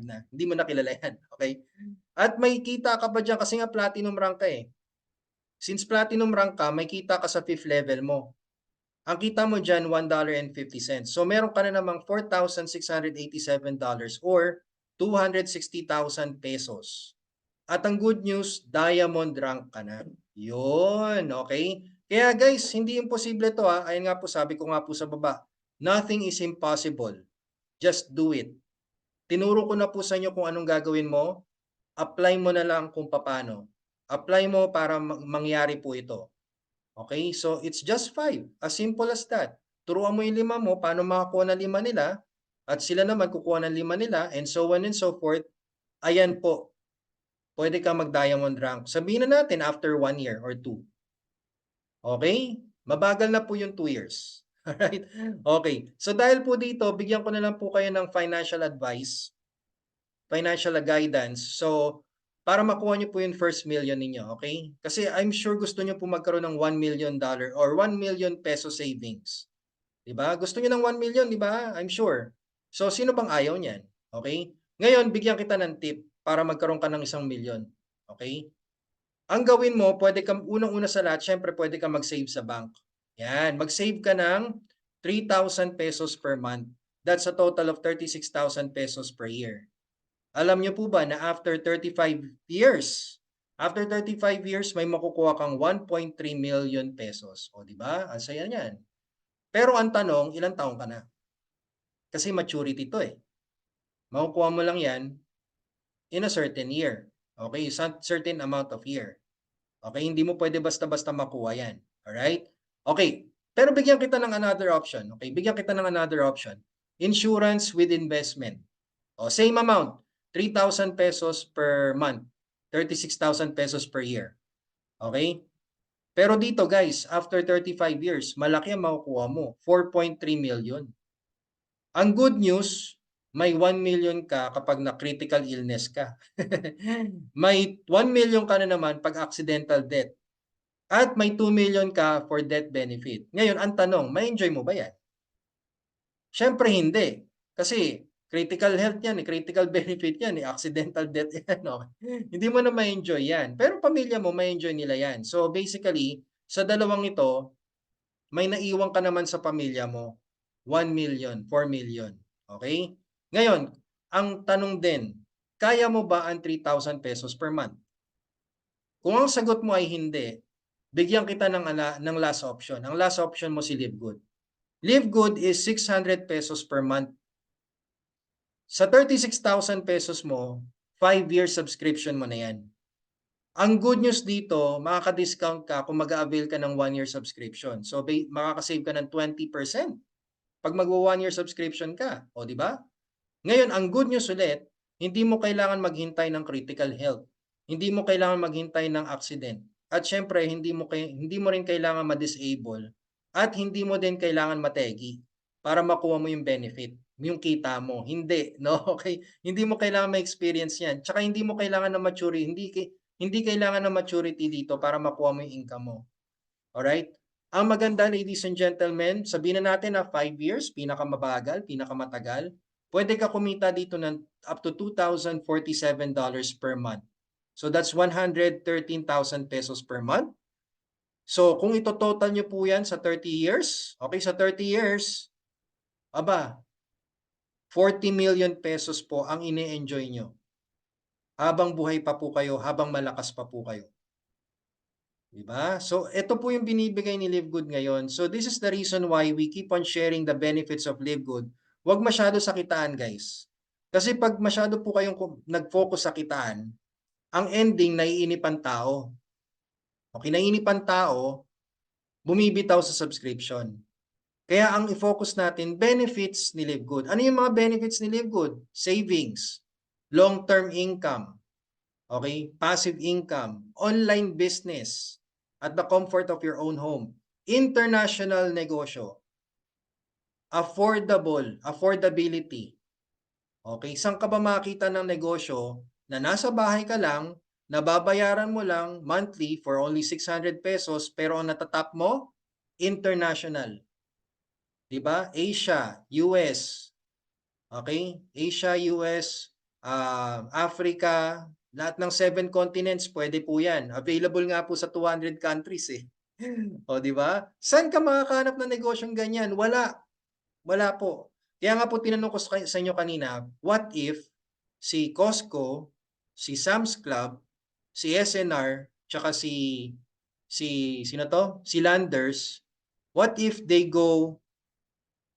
Speaker 1: na. Hindi mo na kilala yan, okay? At may kita ka pa diyan kasi nga platinum rank ka eh. Since platinum rank ka, may kita ka sa 5th level mo. Ang kita mo diyan $1.50. So meron ka na namang $4,687 or 260,000 pesos. At ang good news, diamond rank ka na. Yun, okay? Kaya guys, hindi imposible to ha. Ayun nga po, sabi ko nga po sa baba, nothing is impossible. Just do it. Tinuro ko na po sa inyo kung anong gagawin mo. Apply mo na lang kung paano. Apply mo para mangyari po ito. Okay? So, it's just 5. As simple as that. Turuan mo yung 5 mo, paano makakuha ng 5 nila, at sila naman kukuha ng 5 nila, and so on and so forth. Ayan po. Pwede ka mag-diamond rank. Sabihin na natin after 1 year or 2. Okay? Mabagal na po yung 2 years. Alright? Okay. So dahil po dito, bigyan ko na lang po kayo ng financial advice, financial guidance. So, para makuha nyo po yung first million ninyo, okay? Kasi I'm sure gusto nyo po magkaroon ng $1 million or 1 million peso savings. Diba? Gusto nyo ng 1 million, diba? I'm sure. So, sino bang ayaw niyan? Okay? Ngayon, bigyan kita ng tip para magkaroon ka ng 1 million. Okay? Ang gawin mo, pwede ka, unang-una sa lahat, syempre pwede ka mag-save sa bank. Yan, mag-save ka ng 3,000 pesos per month. That's a total of 36,000 pesos per year. Alam niyo po ba na after 35 years, may makukuha kang 1.3 million pesos. O di ba? Ang saya niyan. Pero ang tanong, ilang taong ka na? Kasi maturity to eh. Makukuha mo lang yan in a certain year. Okay? Certain amount of year. Okay? Hindi mo pwede basta-basta makuha yan. Alright? Okay. Pero bigyan kita ng another option. Okay? Bigyan kita ng another option. Insurance with investment. O, same amount. 3,000 pesos per month. 36,000 pesos per year. Okay? Pero dito guys, after 35 years, malaki ang makukuha mo. 4.3 million. Ang good news, may 1 million ka kapag na critical illness ka. May 1 million ka na naman pag accidental death. At may 2 million ka for death benefit. Ngayon, ang tanong, may enjoy mo ba yan? Siyempre hindi. Kasi critical health yan, critical benefit yan, accidental death yan. No? Hindi mo na ma-enjoy yan. Pero pamilya mo, ma-enjoy nila yan. So basically, sa dalawang ito, may naiwan ka naman sa pamilya mo, 1 million, 4 million. Okay? Ngayon, ang tanong din, kaya mo ba ang 3,000 pesos per month? Kung ang sagot mo ay hindi, bigyan kita ng last option. Ang last option mo si Live Good. Live Good is 600 pesos per month. Sa 36,000 pesos mo, 5-year subscription mo na yan. Ang good news dito, makaka-discount ka kung mag-a-avail ka ng 1-year subscription. So, makaka-save ka ng 20% pag mag-1-year subscription ka. O, di ba? Ngayon, ang good news ulit, hindi mo kailangan maghintay ng critical health. Hindi mo kailangan maghintay ng accident. At syempre, hindi mo rin kailangan ma-disable. At hindi mo din kailangan mategi para makuha mo yung benefit, yung kita mo. Hindi, no? Okay? Hindi mo kailangan ma-experience yan. Tsaka hindi mo kailangan na maturity. Hindi kailangan ng maturity dito para makuha mo yung income mo. Alright? Ang maganda, ladies and gentlemen, sabihin na natin na 5 years, pinakamabagal, pinakamatagal, pwede ka kumita dito ng up to $2,047 per month. So that's 113,000 pesos per month. So kung ito total nyo po yan sa 30 years, okay, sa 30 years, aba, 40 million pesos po ang ine-enjoy nyo. Habang buhay pa po kayo, habang malakas pa po kayo. Diba? So, ito po yung binibigay ni Live Good ngayon. So, this is the reason why we keep on sharing the benefits of Live Good. Huwag masyado sa kitaan, guys. Kasi pag masyado po kayong nag-focus sa kitaan, ang ending, naiinip ang tao. Okay, naiinip ang tao, bumibitaw sa subscription. Kaya ang i-focus natin, benefits ni Live Good. Ano yung mga benefits ni Live Good? Savings, long-term income, okay, passive income, online business, at the comfort of your own home, international negosyo, affordability. Okay, saan ka ba makita ng negosyo na nasa bahay ka lang, nababayaran mo lang monthly for only 600 pesos, pero ang natatap mo, international. Diba? Asia, US, okay? Asia, US, Africa, lahat ng 7 continents, pwede po yan. Available nga po sa 200 countries eh. O, di ba? Saan ka makakahanap ng negosyong ganyan? Wala. Wala po. Kaya nga po tinanong ko sa inyo kanina, what if si Costco, si Sam's Club, si SNR, tsaka sino to? Si Landers, what if they go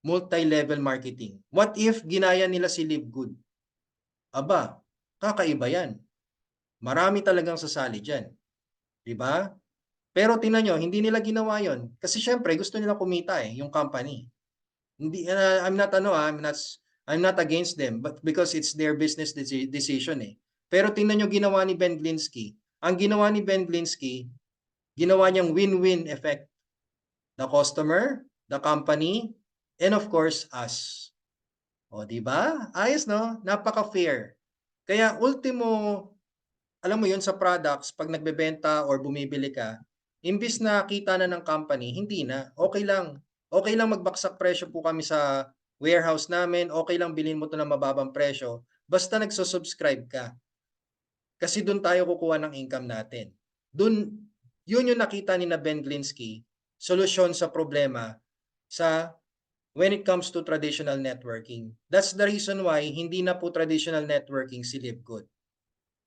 Speaker 1: multi-level marketing? What if ginaya nila si Live Good? Aba, kakaiba yan. Marami talagang sasali dyan. Diba? Pero tingnan nyo, hindi nila ginawa yon. Kasi syempre, gusto nila kumita yung company. Hindi, I'm not against them, but because it's their business decision Pero tingnan nyo ginawa ni Ben Glinsky. Ang ginawa ni Ben Glinsky, ginawa niyang win-win effect. The customer, the company, and of course, us. O, di ba? Ayos, no? Napaka-fair. Kaya ultimo, alam mo yun sa products, pag nagbebenta or bumibili ka, imbis na kita na ng company, hindi na. Okay lang. Okay lang magbaksak presyo po kami sa warehouse namin. Okay lang bilhin mo to ng mababang presyo. Basta nagsusubscribe ka. Kasi doon tayo kukuha ng income natin. Doon, yun yung nakita ni na Ben Glinsky, solusyon sa problema sa when it comes to traditional networking. That's the reason why hindi na po traditional networking si Live Good.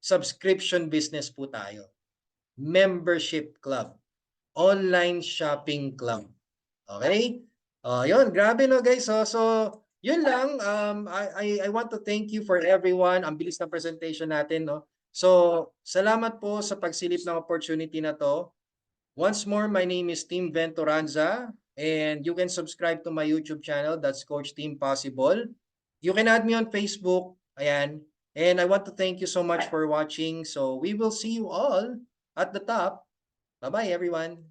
Speaker 1: Subscription business po tayo. Membership club. Online shopping club. Okay? Yun, grabe no guys. So yun lang. I want to thank you for everyone. Ang bilis ng presentation natin, no? So, salamat po sa pagsilip ng opportunity na to. Once more, my name is Tim Venturanza and you can subscribe to my YouTube channel. That's Coach Team Possible. You can add me on Facebook. Ayan. And I want to thank you so much for watching. So, we will see you all at the top. Bye-bye, everyone.